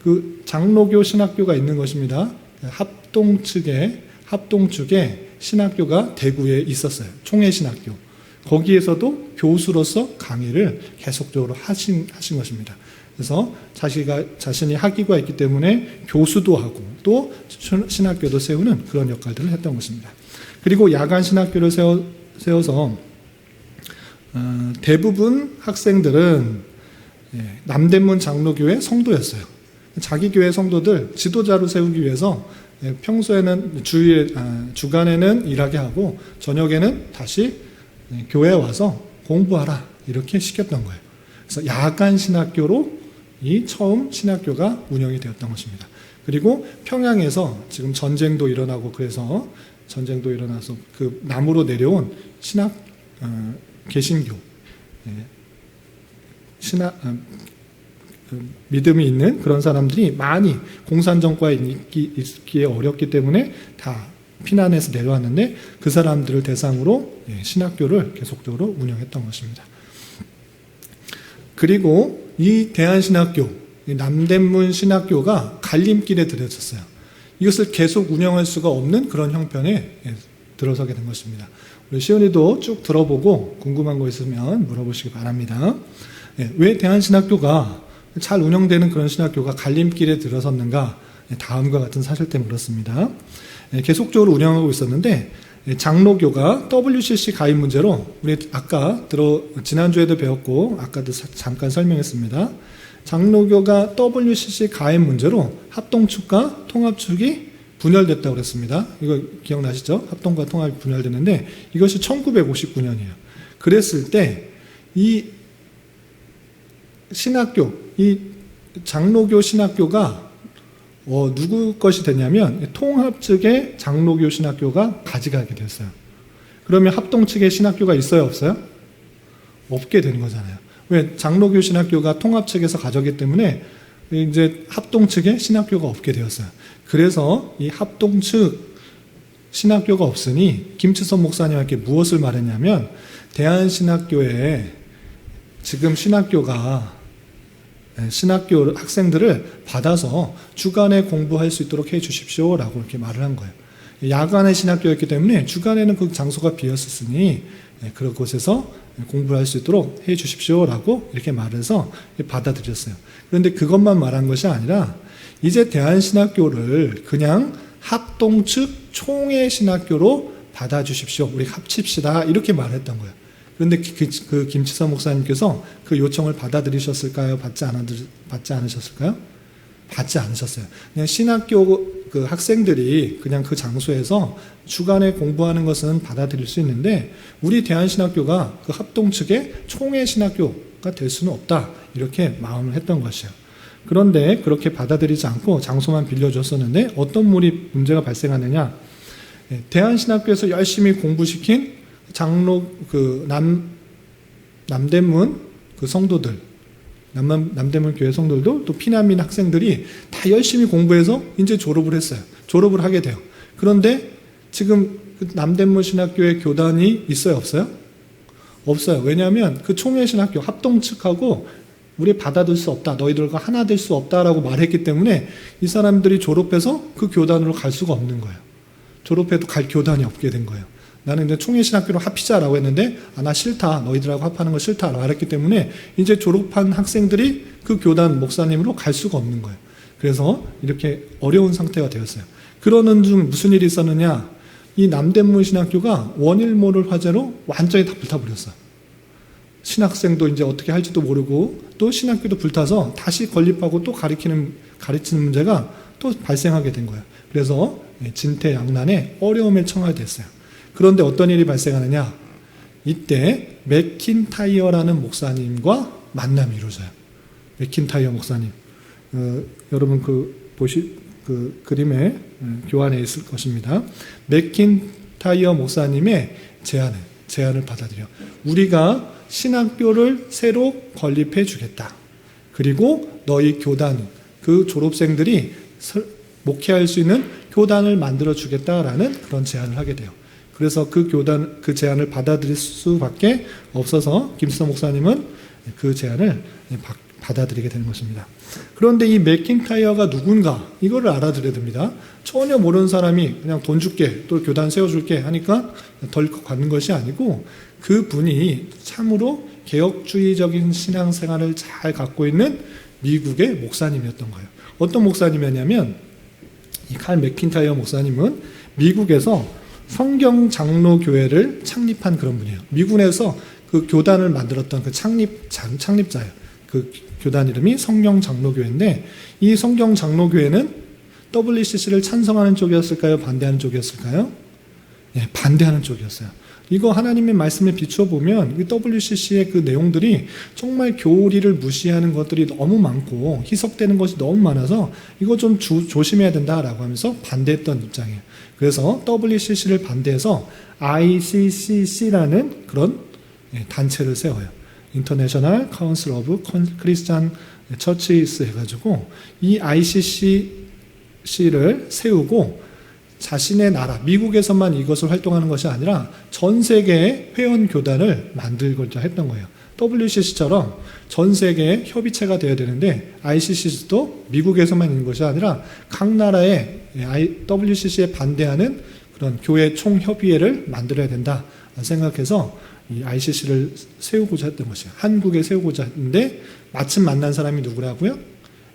그 장로교 신학교가 있는 것입니다. 합동 측에 신학교가 대구에 있었어요. 총회신학교. 거기에서도 교수로서 강의를 계속적으로 하신 것입니다. 그래서 자신이 학위가 있기 때문에 교수도 하고 또 신학교도 세우는 그런 역할들을 했던 것입니다. 그리고 야간 신학교를 세워서 대부분 학생들은 남대문 장로교회 성도였어요. 자기 교회 성도들 지도자로 세우기 위해서 평소에는 주간에는 일하게 하고 저녁에는 다시 교회에 와서 공부하라 이렇게 시켰던 거예요. 그래서 야간 신학교로 이 처음 신학교가 운영이 되었던 것입니다. 그리고 평양에서 지금 전쟁도 일어나고 그래서 전쟁도 일어나서 그 남으로 내려온 개신교 믿음이 있는 그런 사람들이 많이 공산정권에 있기에 어렵기 때문에 다 피난해서 내려왔는데 그 사람들을 대상으로 신학교를 계속적으로 운영했던 것입니다. 그리고 이 대한신학교, 남대문 신학교가 갈림길에 들어섰어요. 이것을 계속 운영할 수가 없는 그런 형편에 들어서게 된 것입니다. 우리 시온이도 쭉 들어보고 궁금한 거 있으면 물어보시기 바랍니다. 왜 대한신학교가 잘 운영되는 그런 신학교가 갈림길에 들어섰는가? 다음과 같은 사실 때문에 그렇습니다. 계속적으로 운영하고 있었는데 장로교가 WCC 가입 문제로 우리 지난주에도 배웠고 아까도 잠깐 설명했습니다. 장로교가 WCC 가입 문제로 합동축과 통합축이 분열됐다고 그랬습니다. 이거 기억나시죠? 합동과 통합이 분열됐는데 이것이 1959년이에요. 그랬을 때 이 신학교, 이 장로교 신학교가 누구 것이 되냐면 통합 측의 장로교 신학교가 가져가게 됐어요. 그러면 합동 측의 신학교가 있어요, 없어요? 없게 되는 거잖아요. 왜? 장로교 신학교가 통합 측에서 가져기 때문에 이제 합동 측의 신학교가 없게 되었어요. 그래서 이 합동 측 신학교가 없으니 김치선 목사님에게 무엇을 말했냐면 대한신학교에 지금 신학교 학생들을 받아서 주간에 공부할 수 있도록 해 주십시오 라고 이렇게 말을 한 거예요. 야간의 신학교였기 때문에 주간에는 그 장소가 비었으니 그런 곳에서 공부를 할 수 있도록 해 주십시오 라고 이렇게 말해서 받아들였어요. 그런데 그것만 말한 것이 아니라 이제 대한신학교를 그냥 합동 측 총회 신학교로 받아주십시오. 우리 합칩시다. 이렇게 말했던 거예요. 그런데 그 김치선 목사님께서 그 요청을 받아들이셨을까요? 받지 않으셨을까요? 받지 않으셨어요. 그냥 신학교 그 학생들이 그냥 그 장소에서 주간에 공부하는 것은 받아들일 수 있는데 우리 대한신학교가 그 합동 측의 총회 신학교가 될 수는 없다. 이렇게 마음을 했던 것이에요. 그런데 그렇게 받아들이지 않고 장소만 빌려줬었는데 어떤 문제가 발생하느냐. 대한신학교에서 열심히 공부시킨 장로 남대문 성도들, 남대문 교회 성도들도 또 피난민 학생들이 다 열심히 공부해서 이제 졸업을 했어요. 졸업을 하게 돼요. 그런데 지금 남대문 신학교의 교단이 있어요, 없어요? 없어요. 왜냐하면 그 총회 신학교 합동 측하고 우리 받아들 수 없다. 너희들과 하나 될 수 없다라고 말했기 때문에 이 사람들이 졸업해서 그 교단으로 갈 수가 없는 거예요. 졸업해도 갈 교단이 없게 된 거예요. 나는 이제 총회신학교로 합히자라고 했는데 나 싫다. 너희들하고 합하는 거 싫다라고 말했기 때문에 이제 졸업한 학생들이 그 교단 목사님으로 갈 수가 없는 거예요. 그래서 이렇게 어려운 상태가 되었어요. 그러는 중 무슨 일이 있었느냐. 이 남대문 신학교가 원일몰을 화재로 완전히 다 불타버렸어요. 신학생도 이제 어떻게 할지도 모르고 또 신학교도 불타서 다시 건립하고 또 가르치는 문제가 또 발생하게 된 거예요. 그래서 진퇴양난에 어려움에 처하게 됐어요. 그런데 어떤 일이 발생하느냐? 이때 맥킨타이어라는 목사님과 만남이 이루어져요. 맥킨타이어 목사님. 여러분 그 그림에 교환해 있을 것입니다. 맥킨타이어 목사님의 제안을 받아들여. 우리가 신학교를 새로 건립해 주겠다. 그리고 너희 교단, 그 졸업생들이 목회할 수 있는 교단을 만들어 주겠다라는 그런 제안을 하게 돼요. 그래서 그 제안을 받아들일 수밖에 없어서 김치선 목사님은 그 제안을 받아들이게 되는 것입니다. 그런데 이 맥킨타이어가 누군가 이거를 알아들여야 됩니다. 전혀 모르는 사람이 그냥 돈 줄게 또 교단 세워줄게 하니까 덜컥 받는 것이 아니고 그분이 참으로 개혁주의적인 신앙생활을 잘 갖고 있는 미국의 목사님이었던 거예요. 어떤 목사님이었냐면 이 칼 맥킨타이어 목사님은 미국에서 성경장로교회를 창립한 그런 분이에요. 미군에서 그 교단을 만들었던 그 창립자예요. 그 교단 이름이 성경장로교회인데 이 성경장로교회는 WCC를 찬성하는 쪽이었을까요? 반대하는 쪽이었을까요? 예, 반대하는 쪽이었어요. 이거 하나님의 말씀에 비추어 보면 WCC의 그 내용들이 정말 교리를 무시하는 것들이 너무 많고 희석되는 것이 너무 많아서 이거 좀 조심해야 된다라고 하면서 반대했던 입장이에요. 그래서 WCC를 반대해서 ICCC라는 그런 단체를 세워요. International Council of Christian Churches 해가지고 이 ICCC를 세우고 자신의 나라, 미국에서만 이것을 활동하는 것이 아니라 전 세계의 회원교단을 만들고자 했던 거예요. WCC처럼 전 세계의 협의체가 되어야 되는데 ICC도 미국에서만 있는 것이 아니라 각 나라의 WCC에 반대하는 그런 교회 총협의회를 만들어야 된다 생각해서 이 ICC를 세우고자 했던 것이에요. 한국에 세우고자 했는데 마침 만난 사람이 누구라고요?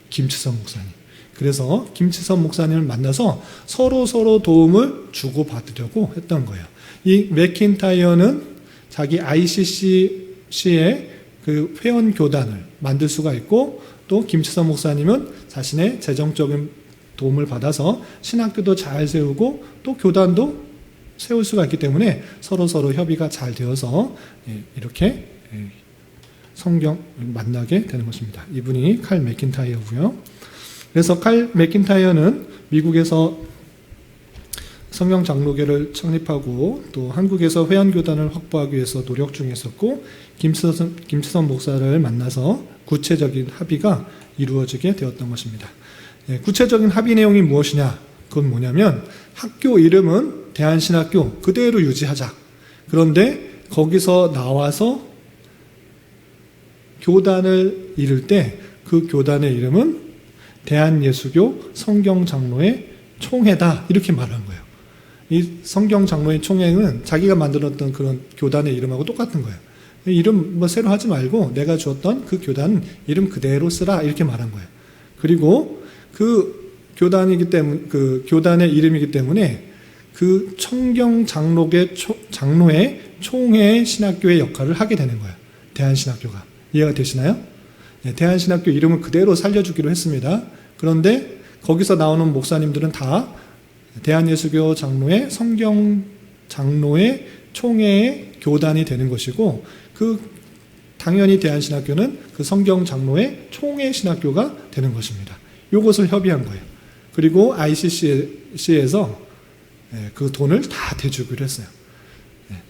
김치선 목사님. 그래서 김치선 목사님을 만나서 서로 도움을 주고받으려고 했던 거예요. 이 맥킨타이어는 자기 ICC의 그 회원 교단을 만들 수가 있고 또 김치선 목사님은 자신의 재정적인 도움을 받아서 신학교도 잘 세우고 또 교단도 세울 수가 있기 때문에 서로 협의가 잘 되어서 이렇게 성경 만나게 되는 것입니다. 이분이 칼 맥킨타이어고요. 그래서 칼 맥킨타이어는 미국에서 성경장로교를 창립하고 또 한국에서 회원교단을 확보하기 위해서 노력 중에 있었고 김치선 목사를 만나서 구체적인 합의가 이루어지게 되었던 것입니다. 구체적인 합의 내용이 무엇이냐? 그건 뭐냐면 학교 이름은 대한신학교 그대로 유지하자. 그런데 거기서 나와서 교단을 이룰 때 그 교단의 이름은 대한예수교 성경장로회 총회다. 이렇게 말한 거예요. 이 성경장로회 총회는 자기가 만들었던 그런 교단의 이름하고 똑같은 거예요. 이름 뭐 새로 하지 말고 내가 주었던 그 교단 이름 그대로 쓰라. 이렇게 말한 거예요. 그리고 그 교단이기 때문에, 그 교단의 이름이기 때문에 그 성경장로회 총회의 신학교의 역할을 하게 되는 거예요. 대한신학교가. 이해가 되시나요? 네, 대한신학교 이름을 그대로 살려주기로 했습니다. 그런데 거기서 나오는 목사님들은 다 대한예수교 장로회 성경장로회 총회의 교단이 되는 것이고, 당연히 대한신학교는 그 성경장로회 총회 신학교가 되는 것입니다. 이것을 협의한 거예요. 그리고 ICC에서 그 돈을 다 대주기로 했어요.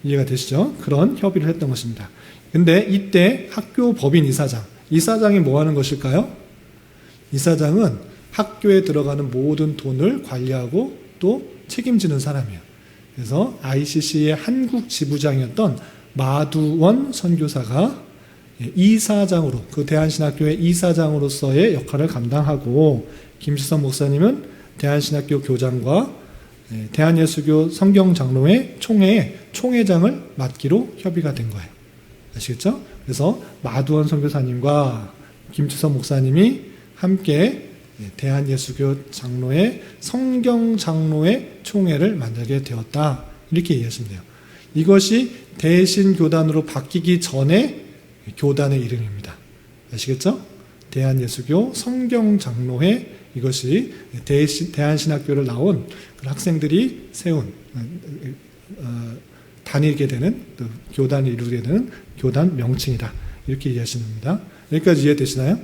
이해가 되시죠? 그런 협의를 했던 것입니다. 근데 이때 학교 법인 이사장이 뭐 하는 것일까요? 이사장은 학교에 들어가는 모든 돈을 관리하고 또 책임지는 사람이에요. 그래서 ICC의 한국 지부장이었던 마두원 선교사가 이사장으로, 그 대한신학교의 이사장으로서의 역할을 감당하고, 김시선 목사님은 대한신학교 교장과 대한예수교 성경장로회 총회의 총회장을 맡기로 협의가 된 거예요. 아시겠죠? 그래서 마두원 선교사님과 김치선 목사님이 함께 대한예수교 장로회 성경장로회 총회를 만들게 되었다. 이렇게 이해하시면 돼요. 이것이 대신교단으로 바뀌기 전에 교단의 이름입니다. 아시겠죠? 대한예수교 성경장로회, 이것이 대한신학교를 나온 학생들이 세운 다니게 되는, 또 교단을 이루게 되는 교단 명칭이다. 이렇게 이해하시면 됩니다. 여기까지 이해되시나요?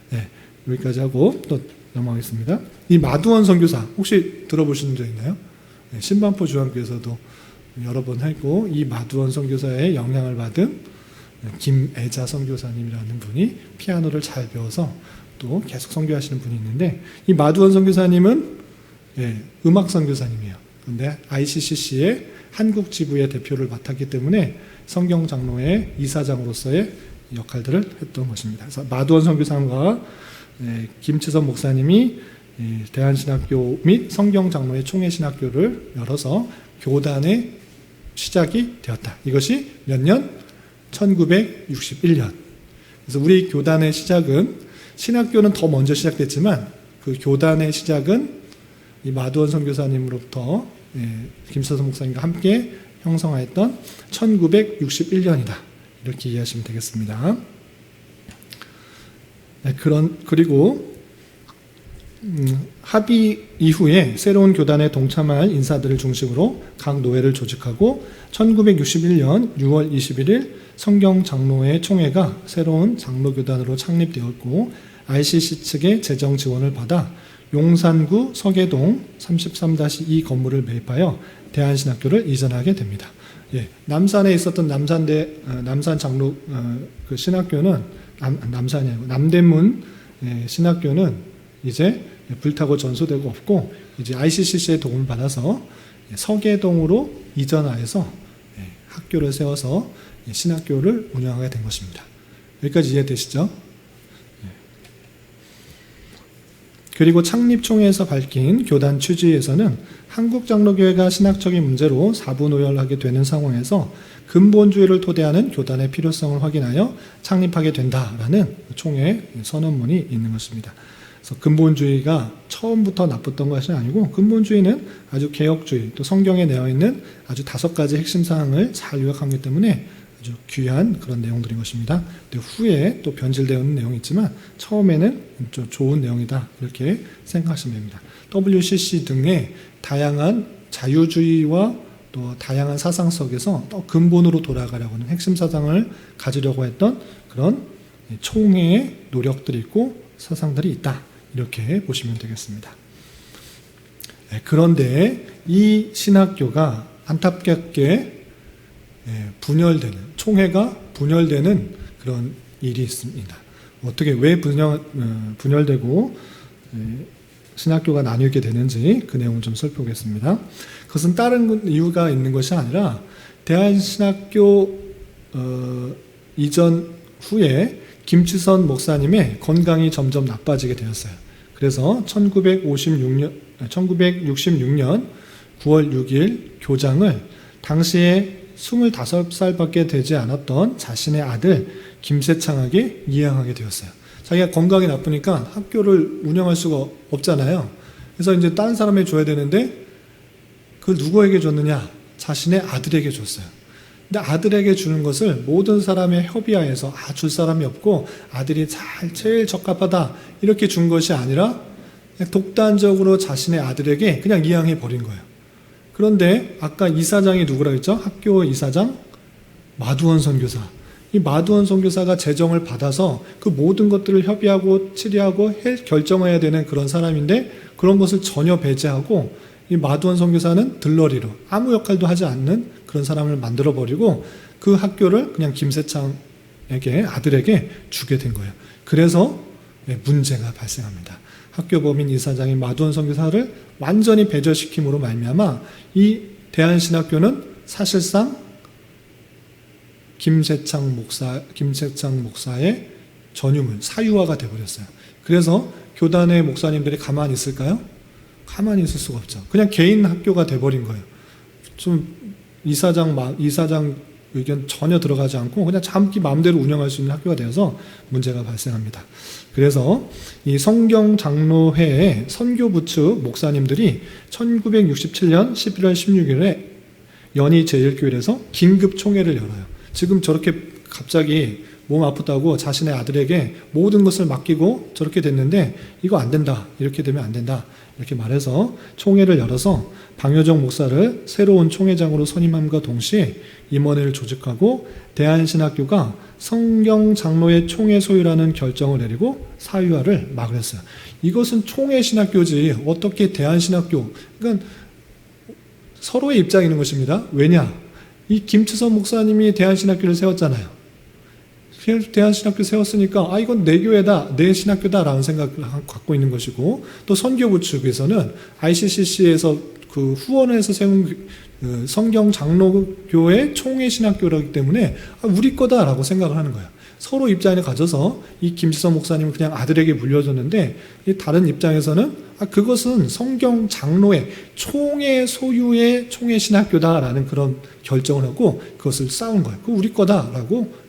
네, 여기까지 하고 또 넘어가겠습니다. 이 마두원 선교사 혹시 들어보신 적 있나요? 네, 신반포 주한교에서도 여러 번 했고, 이 마두원 선교사의 영향을 받은 김애자 선교사님이라는 분이 피아노를 잘 배워서 또 계속 선교하시는 분이 있는데, 이 마두원 선교사님은 음악 선교사님이에요. 그런데 ICCC의 한국 지부의 대표를 맡았기 때문에 성경장로회 이사장으로서의 역할들을 했던 것입니다. 그래서 마두원 선교사님과 김치선 목사님이 대한신학교 및 성경장로회 총회신학교를 열어서 교단의 시작이 되었다. 이것이 몇 년? 1961년. 그래서 우리 교단의 시작은, 신학교는 더 먼저 시작됐지만 그 교단의 시작은 이 마두원 선교사님으로부터 김서선 목사님과 함께 형성하였던 1961년이다. 이렇게 이해하시면 되겠습니다. 그리고 합의 이후에 새로운 교단에 동참할 인사들을 중심으로 각 노회를 조직하고, 1961년 6월 21일 성경장로회 총회가 새로운 장로교단으로 창립되었고, ICC 측의 재정 지원을 받아 용산구 서계동 33-2 건물을 매입하여 대한신학교를 이전하게 됩니다. 남산에 있었던 남산 장로 그 신학교는 남산이 아니고 남대문 신학교는 이제 불타고 전소되고 없고, 이제 ICCC의 도움을 받아서 서계동으로 이전하여서 학교를 세워서 신학교를 운영하게 된 것입니다. 여기까지 이해되시죠? 그리고 창립총회에서 밝힌 교단 취지에서는 한국장로교회가 신학적인 문제로 사분오열하게 되는 상황에서 근본주의를 토대하는 교단의 필요성을 확인하여 창립하게 된다라는 총회의 선언문이 있는 것입니다. 그래서 근본주의가 처음부터 나빴던 것이 아니고, 근본주의는 아주 개혁주의, 또 성경에 내어 있는 아주 5가지 핵심 사항을 잘 요약하기 때문에 아주 귀한 그런 내용들인 것입니다. 근데 후에 또 변질되어 있는 내용이 있지만 처음에는 좀 좋은 내용이다, 이렇게 생각하시면 됩니다. WCC 등의 다양한 자유주의와 또 다양한 사상 속에서 또 근본으로 돌아가려고 하는 핵심 사상을 가지려고 했던 그런 총회의 노력들이 있고 사상들이 있다, 이렇게 보시면 되겠습니다. 그런데 이 신학교가 안타깝게 총회가 분열되는 그런 일이 있습니다. 어떻게, 왜 분열되고 신학교가 나뉘게 되는지 그 내용을 좀 살펴보겠습니다. 그것은 다른 이유가 있는 것이 아니라 대한신학교 이전 후에 김치선 목사님의 건강이 점점 나빠지게 되었어요. 그래서 1966년 9월 6일 교장을 당시에 25살밖에 되지 않았던 자신의 아들 김세창에게 이양하게 되었어요. 자기가 건강이 나쁘니까 학교를 운영할 수가 없잖아요. 그래서 이제 다른 사람에게 줘야 되는데 그걸 누구에게 줬느냐? 자신의 아들에게 줬어요. 근데 아들에게 주는 것을 모든 사람의 협의하에서 줄 사람이 없고 아들이 제일 적합하다 이렇게 준 것이 아니라 독단적으로 자신의 아들에게 그냥 이양해 버린 거예요. 그런데 아까 이사장이 누구라고 했죠? 학교 이사장 마두원 선교사. 이 마두원 선교사가 재정을 받아서 그 모든 것들을 협의하고 치리하고 결정해야 되는 그런 사람인데 그런 것을 전혀 배제하고 이 마두원 선교사는 들러리로 아무 역할도 하지 않는 그런 사람을 만들어버리고 그 학교를 그냥 김세창에게 아들에게 주게 된 거예요. 그래서 문제가 발생합니다. 학교 법인 이사장인 마두원 선교사를 완전히 배제시킴으로 말미암아 이 대한신학교는 사실상 김세창 목사의 전유물, 사유화가 되어버렸어요. 그래서 교단의 목사님들이 가만히 있을까요? 가만히 있을 수가 없죠. 그냥 개인 학교가 돼버린 거예요. 좀 이사장 의견 전혀 들어가지 않고 그냥 자기 마음대로 운영할 수 있는 학교가 되어서 문제가 발생합니다. 그래서 이 성경장로회의 선교부 측 목사님들이 1967년 11월 16일에 연희 제1교회에서 긴급 총회를 열어요. 지금 저렇게 갑자기 몸 아프다고 자신의 아들에게 모든 것을 맡기고 저렇게 됐는데 이거 안 된다. 이렇게 되면 안 된다. 이렇게 말해서 총회를 열어서 방효정 목사를 새로운 총회장으로 선임함과 동시에 임원회를 조직하고 대한신학교가 성경장로회 총회 소유라는 결정을 내리고 사유화를 막을 했어요. 이것은 총회 신학교지 어떻게 대한신학교, 그러니까 서로의 입장이 있는 것입니다. 왜냐? 이 김치선 목사님이 대한신학교를 세웠잖아요. 대한신학교 세웠으니까 이건 내 교회다, 내 신학교다라는 생각을 갖고 있는 것이고 또 선교부 측에서는 ICCC에서 그 후원해서 세운 성경장로교회 총회 신학교라기 때문에 우리 거다라고 생각을 하는 거예요. 서로 입장을 가져서 이 김치선 목사님은 그냥 아들에게 물려줬는데 이 다른 입장에서는 그것은 성경장로회 총회 소유의 총회 신학교다라는 그런 결정을 하고 그것을 싸운 거예요. 그거 우리 거다라고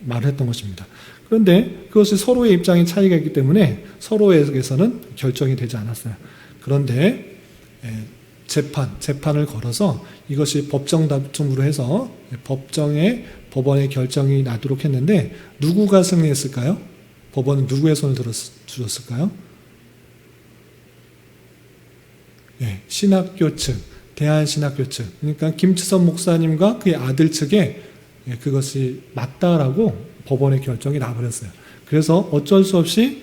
말을 했던 것입니다. 그런데 그것이 서로의 입장의 차이가 있기 때문에 서로에게서는 결정이 되지 않았어요. 그런데 재판을 걸어서 이것이 법정 다툼으로 해서 법원의 결정이 나도록 했는데 누구가 승리했을까요? 법원은 누구의 손을 들었을까요? 신학교 측, 대한신학교 측, 그러니까 김치선 목사님과 그의 아들 측에 그것이 맞다라고 법원의 결정이 나버렸어요. 그래서 어쩔 수 없이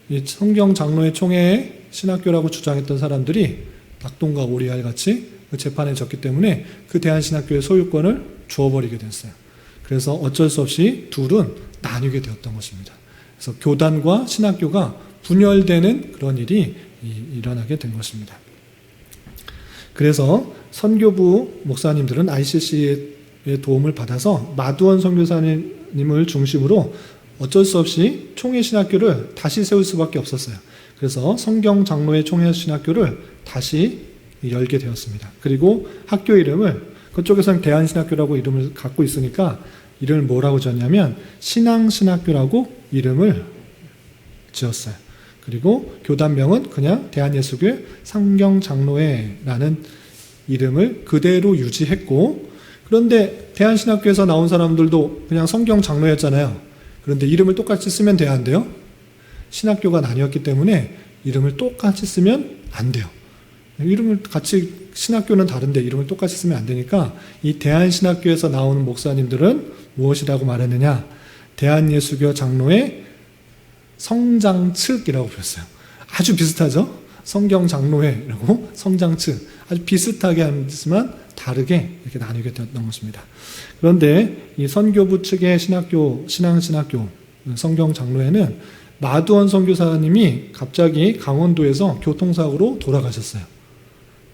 이 성경장로회 총회의 신학교라고 주장했던 사람들이 낙동과 오리알 같이 그 재판에 졌기 때문에 그 대한신학교의 소유권을 주어버리게 됐어요. 그래서 어쩔 수 없이 둘은 나뉘게 되었던 것입니다. 그래서 교단과 신학교가 분열되는 그런 일이 일어나게 된 것입니다. 그래서 선교부 목사님들은 ICC의 도움을 받아서 마두원 선교사님을 중심으로 어쩔 수 없이 총회 신학교를 다시 세울 수밖에 없었어요. 그래서 성경장로회 총회 신학교를 다시 열게 되었습니다. 그리고 학교 이름을 그쪽에서는 대한신학교라고 이름을 갖고 있으니까 이름을 뭐라고 지었냐면 신앙신학교라고 이름을 지었어요. 그리고 교단명은 그냥 대한예수교회 성경장로회라는 이름을 그대로 유지했고 그런데 대한신학교에서 나온 사람들도 그냥 성경장로였잖아요. 그런데 이름을 똑같이 쓰면 돼야 안 돼요? 신학교가 나뉘었기 때문에 이름을 똑같이 쓰면 안 돼요. 이름을 같이 신학교는 다른데 이름을 똑같이 쓰면 안 되니까 이 대한신학교에서 나오는 목사님들은 무엇이라고 말했느냐? 대한예수교 장로회 성장측이라고 불렀어요. 아주 비슷하죠? 성경장로회라고 성장측. 아주 비슷하게 하지만 다르게 이렇게 나뉘게 되었던 것입니다. 그런데 이 선교부 측의 신학교, 신앙신학교, 성경장로회는 마두원 선교사님이 갑자기 강원도에서 교통사고로 돌아가셨어요.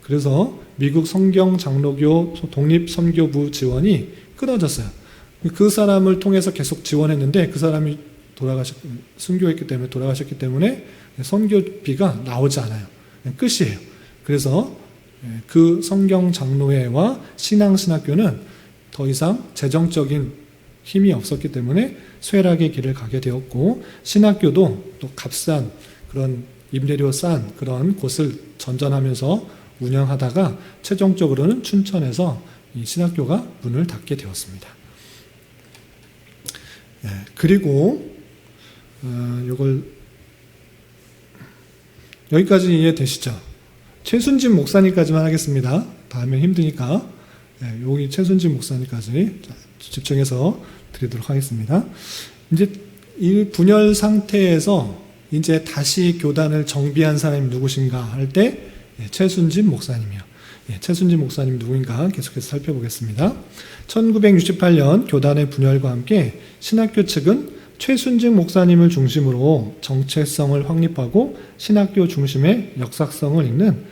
그래서 미국 성경장로교 독립선교부 지원이 끊어졌어요. 그 사람을 통해서 계속 지원했는데 그 사람이 순교했기 때문에 돌아가셨기 때문에 선교비가 나오지 않아요. 끝이에요. 그래서 그 성경장로회와 신앙신학교는 더 이상 재정적인 힘이 없었기 때문에 쇠락의 길을 가게 되었고, 신학교도 또 값싼 그런 임대료 싼 그런 곳을 전전하면서 운영하다가 최종적으로는 춘천에서 이 신학교가 문을 닫게 되었습니다. 그리고 이걸 여기까지 이해되시죠? 최순진 목사님까지만 하겠습니다. 다음에 힘드니까 여기 최순진 목사님까지 집중해서 드리도록 하겠습니다. 이제 이 분열 상태에서 이제 다시 교단을 정비한 사람이 누구신가 할 때 최순진 목사님이요. 최순진 목사님 누구인가 계속해서 살펴보겠습니다. 1968년 교단의 분열과 함께 신학교 측은 최순진 목사님을 중심으로 정체성을 확립하고 신학교 중심의 역사성을 잇는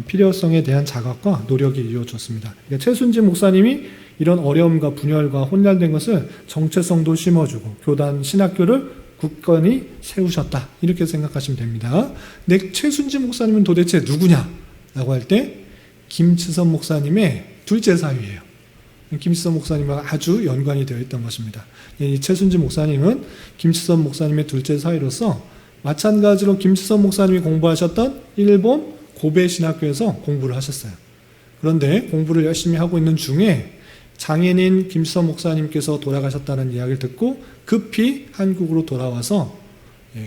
필요성에 대한 자각과 노력이 이루어졌습니다. 그러니까 최순진 목사님이 이런 어려움과 분열과 혼란된 것을 정체성도 심어주고 교단 신학교를 굳건히 세우셨다, 이렇게 생각하시면 됩니다. 근데 최순진 목사님은 도대체 누구냐라고 할 때 김치선 목사님의 둘째 사위예요. 김치선 목사님과 아주 연관이 되어 있던 것입니다. 이 최순진 목사님은 김치선 목사님의 둘째 사위로서 마찬가지로 김치선 목사님이 공부하셨던 일본 고베 신학교에서 공부를 하셨어요. 그런데 공부를 열심히 하고 있는 중에 장인인 김치선 목사님께서 돌아가셨다는 이야기를 듣고 급히 한국으로 돌아와서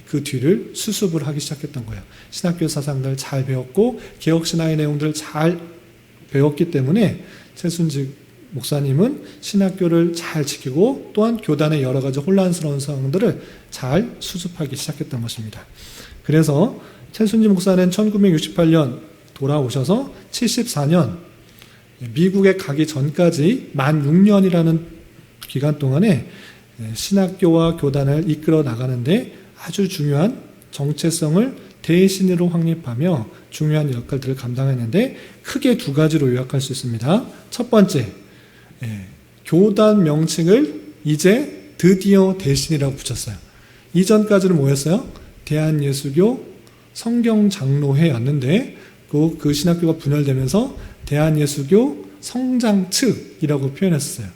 그 뒤를 수습을 하기 시작했던 거예요. 신학교 사상들 잘 배웠고 개혁신학의 내용들을 잘 배웠기 때문에 최순진 목사님은 신학교를 잘 지키고 또한 교단의 여러 가지 혼란스러운 상황들을 잘 수습하기 시작했던 것입니다. 그래서 최순진 목사는 1968년 돌아오셔서 74년 미국에 가기 전까지 만 6년이라는 기간 동안에 신학교와 교단을 이끌어 나가는데 아주 중요한 정체성을 대신으로 확립하며 중요한 역할들을 감당했는데 크게 두 가지로 요약할 수 있습니다. 첫 번째, 교단 명칭을 이제 드디어 대신이라고 붙였어요. 이전까지는 뭐였어요? 대한예수교 성경장로회였는데 그 신학교가 분열되면서 대한예수교 성장측이라고 표현했어요.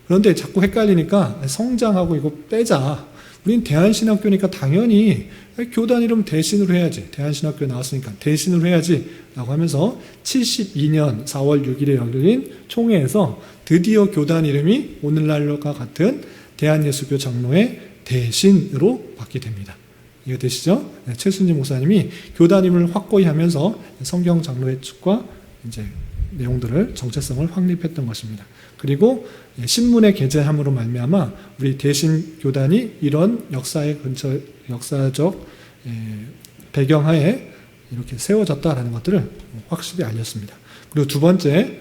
그런데 자꾸 헷갈리니까 성장하고 이거 빼자. 우린 대한신학교니까 당연히 교단 이름 대신으로 해야지. 대한신학교에 나왔으니까 대신으로 해야지 라고 하면서 72년 4월 6일에 열린 총회에서 드디어 교단 이름이 오늘날과 같은 대한예수교 장로회 대신으로 바뀌게 됩니다. 이해되시죠? 최순진 목사님이 교단 이름을 확고히 하면서 성경장로회 측과 이제 내용들을 정체성을 확립했던 것입니다. 그리고 신문에 게재함으로 말미암아 우리 대신 교단이 이런 역사적 배경하에 이렇게 세워졌다라는 것들을 확실히 알렸습니다. 그리고 두 번째,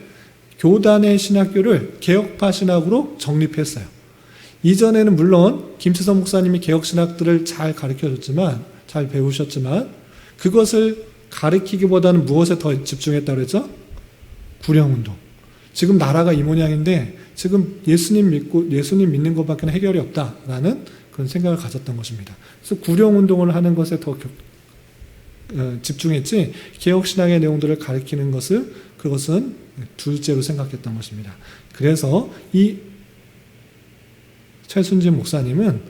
교단의 신학교를 개혁파 신학으로 정립했어요. 이전에는 물론 김치선 목사님이 개혁신학들을 잘 가르쳐줬지만, 잘 배우셨지만 그것을 가르치기보다는 무엇에 더 집중했다고 그랬죠? 구령운동. 지금 나라가 이 모양인데 지금 예수님 믿는 것밖에 해결이 없다라는 그런 생각을 가졌던 것입니다. 그래서 구령운동을 하는 것에 더 집중했지 개혁신학의 내용들을 가르치는 그것은 둘째로 생각했던 것입니다. 그래서 이 최순진 목사님은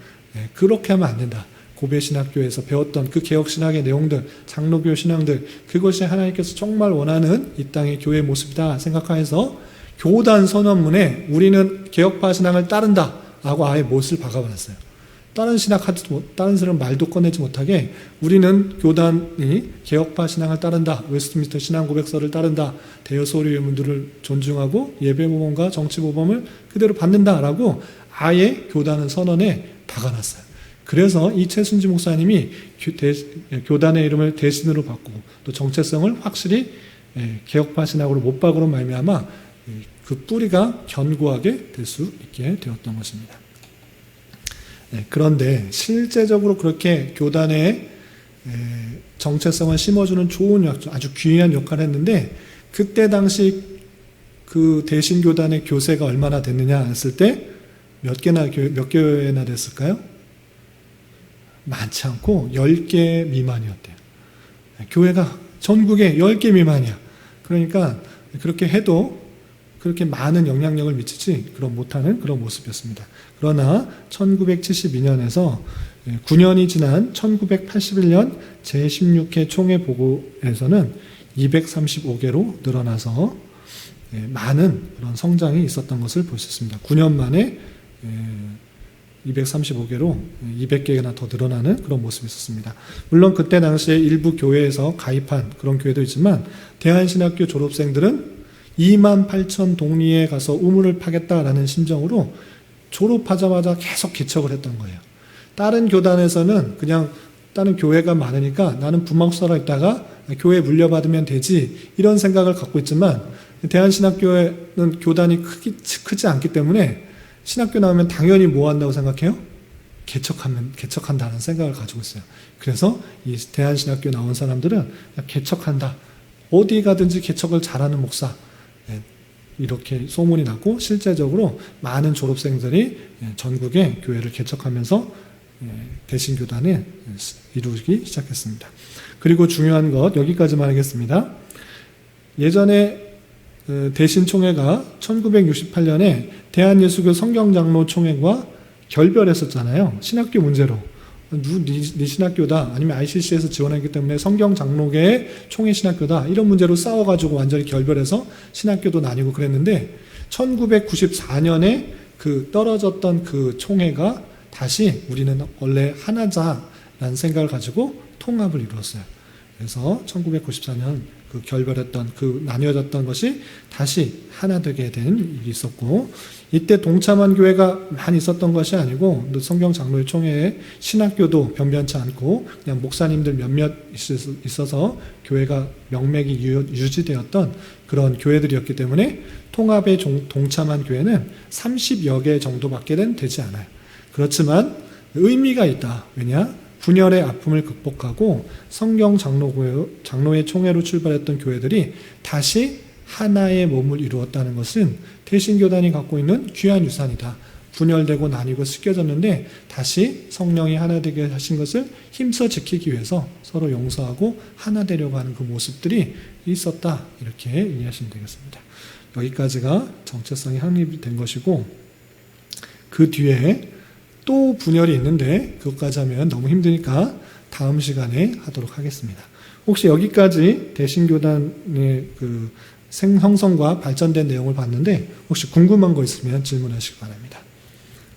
그렇게 하면 안 된다. 고베신학교에서 배웠던 그 개혁신학의 내용들, 장로교 신앙들, 그것이 하나님께서 정말 원하는 이 땅의 교회의 모습이다 생각하여서 교단 선언문에 우리는 개혁파 신앙을 따른다 라고 아예 못을 박아버렸어요. 다른 사람 말도 꺼내지 못하게 우리는 교단이 개혁파 신앙을 따른다, 웨스트민스터 신앙 고백서를 따른다, 대여 소리 의문들을 존중하고 예배모범과 정치모범을 그대로 받는다라고 아예 교단은 선언에 박아놨어요. 그래서 이 최순진 목사님이 교단의 이름을 대신으로 바꾸고 또 정체성을 확실히 개혁파 신학으로 못 박으로 말미암아 그 뿌리가 견고하게 될 수 있게 되었던 것입니다. 그런데 실제적으로 그렇게 교단의 정체성을 심어주는 좋은 아주 귀한 역할을 했는데, 그때 당시 그 대신교단의 교세가 얼마나 됐느냐 했을 때 몇 교회나 됐을까요? 많지 않고 10개 미만이었대요. 교회가 전국에 10개 미만이야. 그러니까 그렇게 해도 그렇게 많은 영향력을 미치지 못하는 그런 모습이었습니다. 그러나 1972년에서 9년이 지난 1981년 제16회 총회 보고에서는 235개로 늘어나서 많은 그런 성장이 있었던 것을 볼 수 있습니다. 9년 만에 235개로 200개나 더 늘어나는 그런 모습이 있었습니다. 물론 그때 당시에 일부 교회에서 가입한 그런 교회도 있지만, 대한신학교 졸업생들은 28,000 동리에 가서 우물을 파겠다라는 심정으로 졸업하자마자 계속 개척을 했던 거예요. 다른 교단에서는 그냥 다른 교회가 많으니까 나는 부목사로 있다가 교회 물려받으면 되지, 이런 생각을 갖고 있지만, 대한신학교는 교단이 크지 않기 때문에 신학교 나오면 당연히 뭐 한다고 생각해요? 개척한다는 생각을 가지고 있어요. 그래서 이 대한신학교 나온 사람들은 개척한다, 어디 가든지 개척을 잘하는 목사, 이렇게 소문이 났고, 실제적으로 많은 졸업생들이 전국에 교회를 개척하면서 대신교단을 이루기 시작했습니다. 그리고 중요한 것 여기까지만 하겠습니다. 예전에 대신총회가 1968년에 대한예수교 성경장로총회와 결별했었잖아요. 신학교 문제로. 네 신학교다, 아니면 ICC에서 지원했기 때문에 성경장로계의 총회 신학교다, 이런 문제로 싸워가지고 완전히 결별해서 신학교도 나뉘고 그랬는데, 1994년에 그 떨어졌던 그 총회가 다시 우리는 원래 하나자라는 생각을 가지고 통합을 이루었어요. 그래서 1994년 그 결별했던, 그 나뉘어졌던 것이 다시 하나 되게 된 일이 있었고, 이때 동참한 교회가 많이 있었던 것이 아니고, 성경 장로회 총회에 신학교도 변변치 않고 그냥 목사님들 몇몇 있어서 교회가 명맥이 유지되었던 그런 교회들이었기 때문에 통합에 동참한 교회는 30여 개 정도밖에 되지 않아요. 그렇지만 의미가 있다. 왜냐? 분열의 아픔을 극복하고 성경 장로회 총회로 출발했던 교회들이 다시 하나의 몸을 이루었다는 것은 대신교단이 갖고 있는 귀한 유산이다. 분열되고 나뉘고 찢겨졌는데 다시 성령이 하나 되게 하신 것을 힘써 지키기 위해서 서로 용서하고 하나 되려고 하는 그 모습들이 있었다. 이렇게 이해하시면 되겠습니다. 여기까지가 정체성이 확립된 것이고, 그 뒤에 또 분열이 있는데 그것까지 하면 너무 힘드니까 다음 시간에 하도록 하겠습니다. 혹시 여기까지 대신교단의 그 형성과 발전된 내용을 봤는데 혹시 궁금한 거 있으면 질문하시기 바랍니다.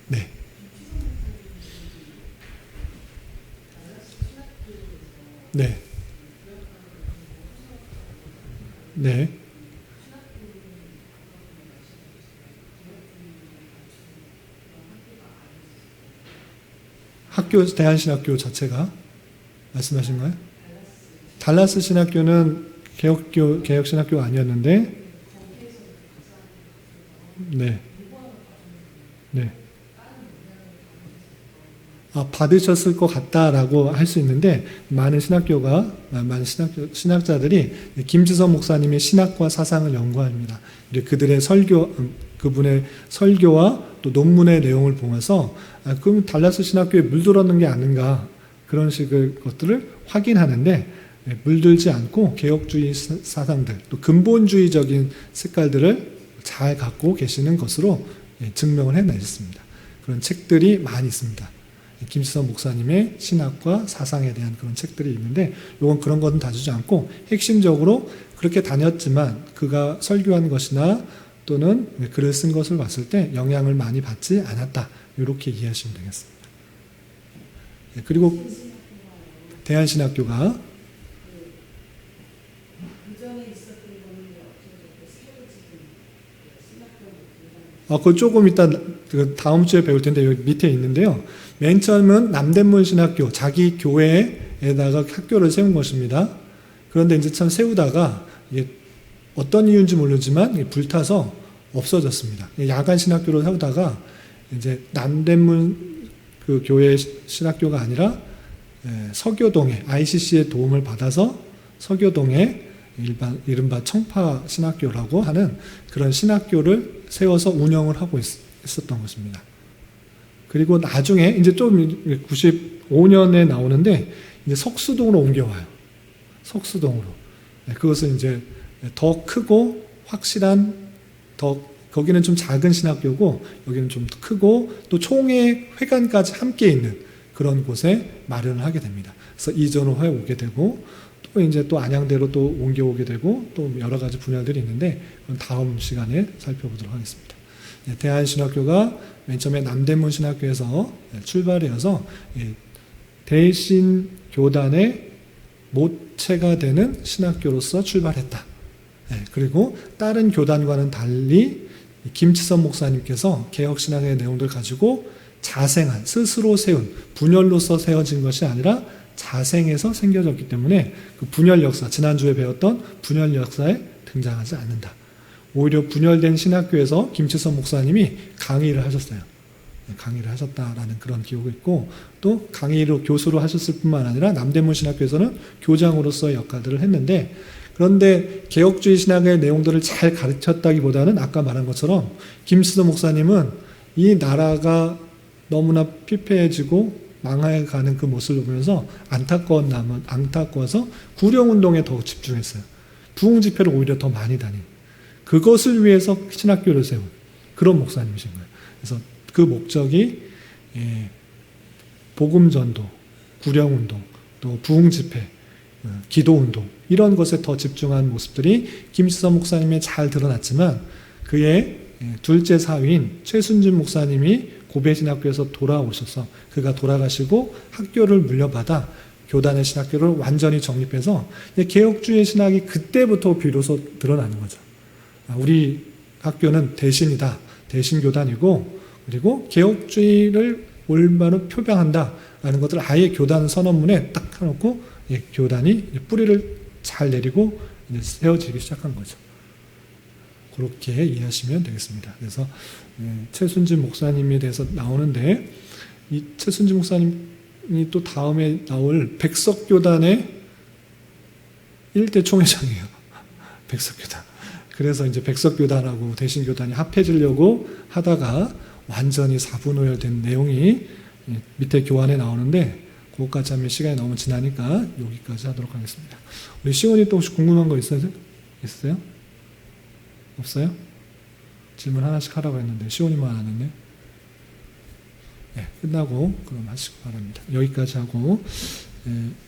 네. 네. 네. 학교, 대한신학교 자체가 말씀하신가요? 달라스 신학교는 개혁신학교가 아니었는데, 네. 네. 받으셨을 것 같다라고 할 수 있는데, 많은 신학자들이 김지선 목사님의 신학과 사상을 연구합니다. 그들의 그분의 설교와 또 논문의 내용을 보면서 그럼 달라스 신학교에 물들었는 게 아닌가, 그런 식의 것들을 확인하는데, 물들지 않고 개혁주의 사상들, 또 근본주의적인 색깔들을 잘 갖고 계시는 것으로 증명을 해내셨습니다. 그런 책들이 많이 있습니다. 김지선 목사님의 신학과 사상에 대한 그런 책들이 있는데, 이건 그런 것은 다루지 않고 핵심적으로 그렇게 다녔지만 그가 설교한 것이나 또는 글을 쓴 것을 봤을 때 영향을 많이 받지 않았다, 이렇게 이해하시면 되겠습니다. 그리고 대한신학교가 그거 조금 이따 다음 주에 배울 텐데 여기 밑에 있는데요. 맨 처음은 남대문 신학교, 자기 교회에다가 학교를 세운 것입니다. 그런데 이제 참 세우다가 이게 어떤 이유인지 모르지만 불타서 없어졌습니다. 야간 신학교를 세우다가 이제 남대문 그 교회 신학교가 아니라 서교동에 ICC의 도움을 받아서 서교동에 이른바 청파 신학교라고 하는 그런 신학교를 세워서 운영을 하고 있었던 것입니다. 그리고 나중에 이제 좀 95년에 나오는데 이제 석수동으로 옮겨와요. 석수동으로. 그것은 이제 더 크고 확실한 거기는 좀 작은 신학교고 여기는 좀 크고 또 총회 회관까지 함께 있는 그런 곳에 마련을 하게 됩니다. 그래서 이전을 해 오게 되고 또 이제 또 안양대로 또 옮겨오게 되고 또 여러 가지 분야들이 있는데 그건 다음 시간에 살펴보도록 하겠습니다. 대한신학교가 맨 처음에 남대문 신학교에서 출발해서 대신교단의 모체가 되는 신학교로서 출발했다. 그리고 다른 교단과는 달리 김치선 목사님께서 개혁신학의 내용들 가지고 자생한, 스스로 세운, 분열로서 세워진 것이 아니라 자생해서 생겨졌기 때문에 그 분열 역사, 지난주에 배웠던 분열 역사에 등장하지 않는다. 오히려 분열된 신학교에서 김치선 목사님이 강의를 하셨어요. 강의를 하셨다라는 그런 기록이 있고 또 강의로 교수로 하셨을 뿐만 아니라 남대문 신학교에서는 교장으로서의 역할들을 했는데 그런데 개혁주의 신학의 내용들을 잘 가르쳤다기보다는 아까 말한 것처럼 김치선 목사님은 이 나라가 너무나 피폐해지고 망해가는 그 모습을 보면서 안타까워서 구령운동에 더 집중했어요. 부흥집회를 오히려 더 많이 다닌 그것을 위해서 신학교를 세운 그런 목사님이신 거예요. 그래서 그 목적이 복음전도, 구령운동, 또 부흥집회, 기도운동 이런 것에 더 집중한 모습들이 김치선 목사님에 잘 드러났지만 그의 둘째 사위인 최순진 목사님이 고배신학교에서 돌아오셔서 그가 돌아가시고 학교를 물려받아 교단의 신학교를 완전히 정립해서 개혁주의 신학이 그때부터 비로소 드러나는 거죠. 우리 학교는 대신이다. 대신교단이고 그리고 개혁주의를 올바로 표방한다라는 것을 아예 교단 선언문에 딱 해놓고 교단이 뿌리를 잘 내리고 세워지기 시작한 거죠. 그렇게 이해하시면 되겠습니다. 그래서 최순진 목사님에 대해서 나오는데 이 최순진 목사님이 또 다음에 나올 백석교단의 1대 총회장이에요. 백석교단. 그래서 이제 백석교단하고 대신교단이 합해지려고 하다가 완전히 사분오열된 내용이 밑에 교환에 나오는데 그것까지 하면 시간이 너무 지나니까 여기까지 하도록 하겠습니다. 우리 시온이 또 혹시 궁금한 거 있어요? 없어요? 질문 하나씩 하라고 했는데 시온이만 안 했네. 끝나고 그럼 하시기 바랍니다. 여기까지 하고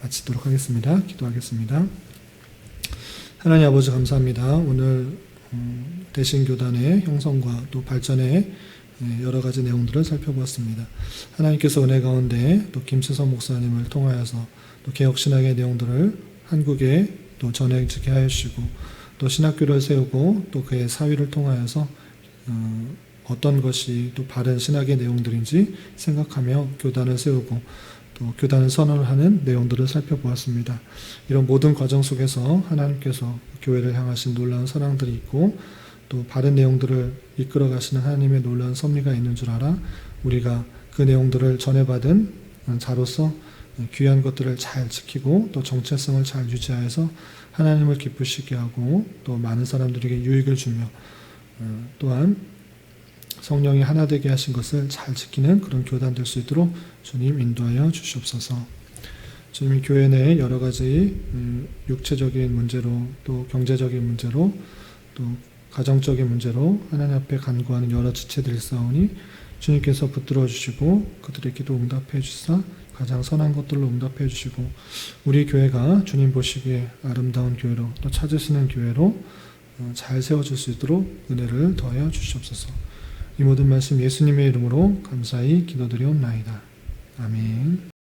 마치도록 하겠습니다. 기도하겠습니다. 하나님 아버지 감사합니다. 오늘 대신교단의 형성과 또 발전의 여러 가지 내용들을 살펴보았습니다. 하나님께서 은혜 가운데 또 김치선 목사님을 통하여서 또 개혁신학의 내용들을 한국에 또 전해지게 하여 주시고 또 신학교를 세우고 또 그의 사위를 통하여서 어떤 것이 또 바른 신학의 내용들인지 생각하며 교단을 세우고 또 교단을 선언하는 내용들을 살펴보았습니다. 이런 모든 과정 속에서 하나님께서 교회를 향하신 놀라운 사랑들이 있고 또 바른 내용들을 이끌어 가시는 하나님의 놀라운 섭리가 있는 줄 알아 우리가 그 내용들을 전해받은 자로서 귀한 것들을 잘 지키고 또 정체성을 잘 유지하여서 하나님을 기쁘시게 하고 또 많은 사람들에게 유익을 주며 또한 성령이 하나 되게 하신 것을 잘 지키는 그런 교단 될 수 있도록 주님 인도하여 주시옵소서. 주님이 교회 내에 여러 가지 육체적인 문제로 또 경제적인 문제로 또 가정적인 문제로 하나님 앞에 간구하는 여러 지체들이 있사오니 주님께서 붙들어 주시고 그들의 기도 응답해 주시사 가장 선한 것들로 응답해 주시고 우리 교회가 주님 보시기에 아름다운 교회로 또 찾으시는 교회로 잘 세워질 수 있도록 은혜를 더하여 주시옵소서. 이 모든 말씀 예수님의 이름으로 감사히 기도드리옵나이다. 아멘.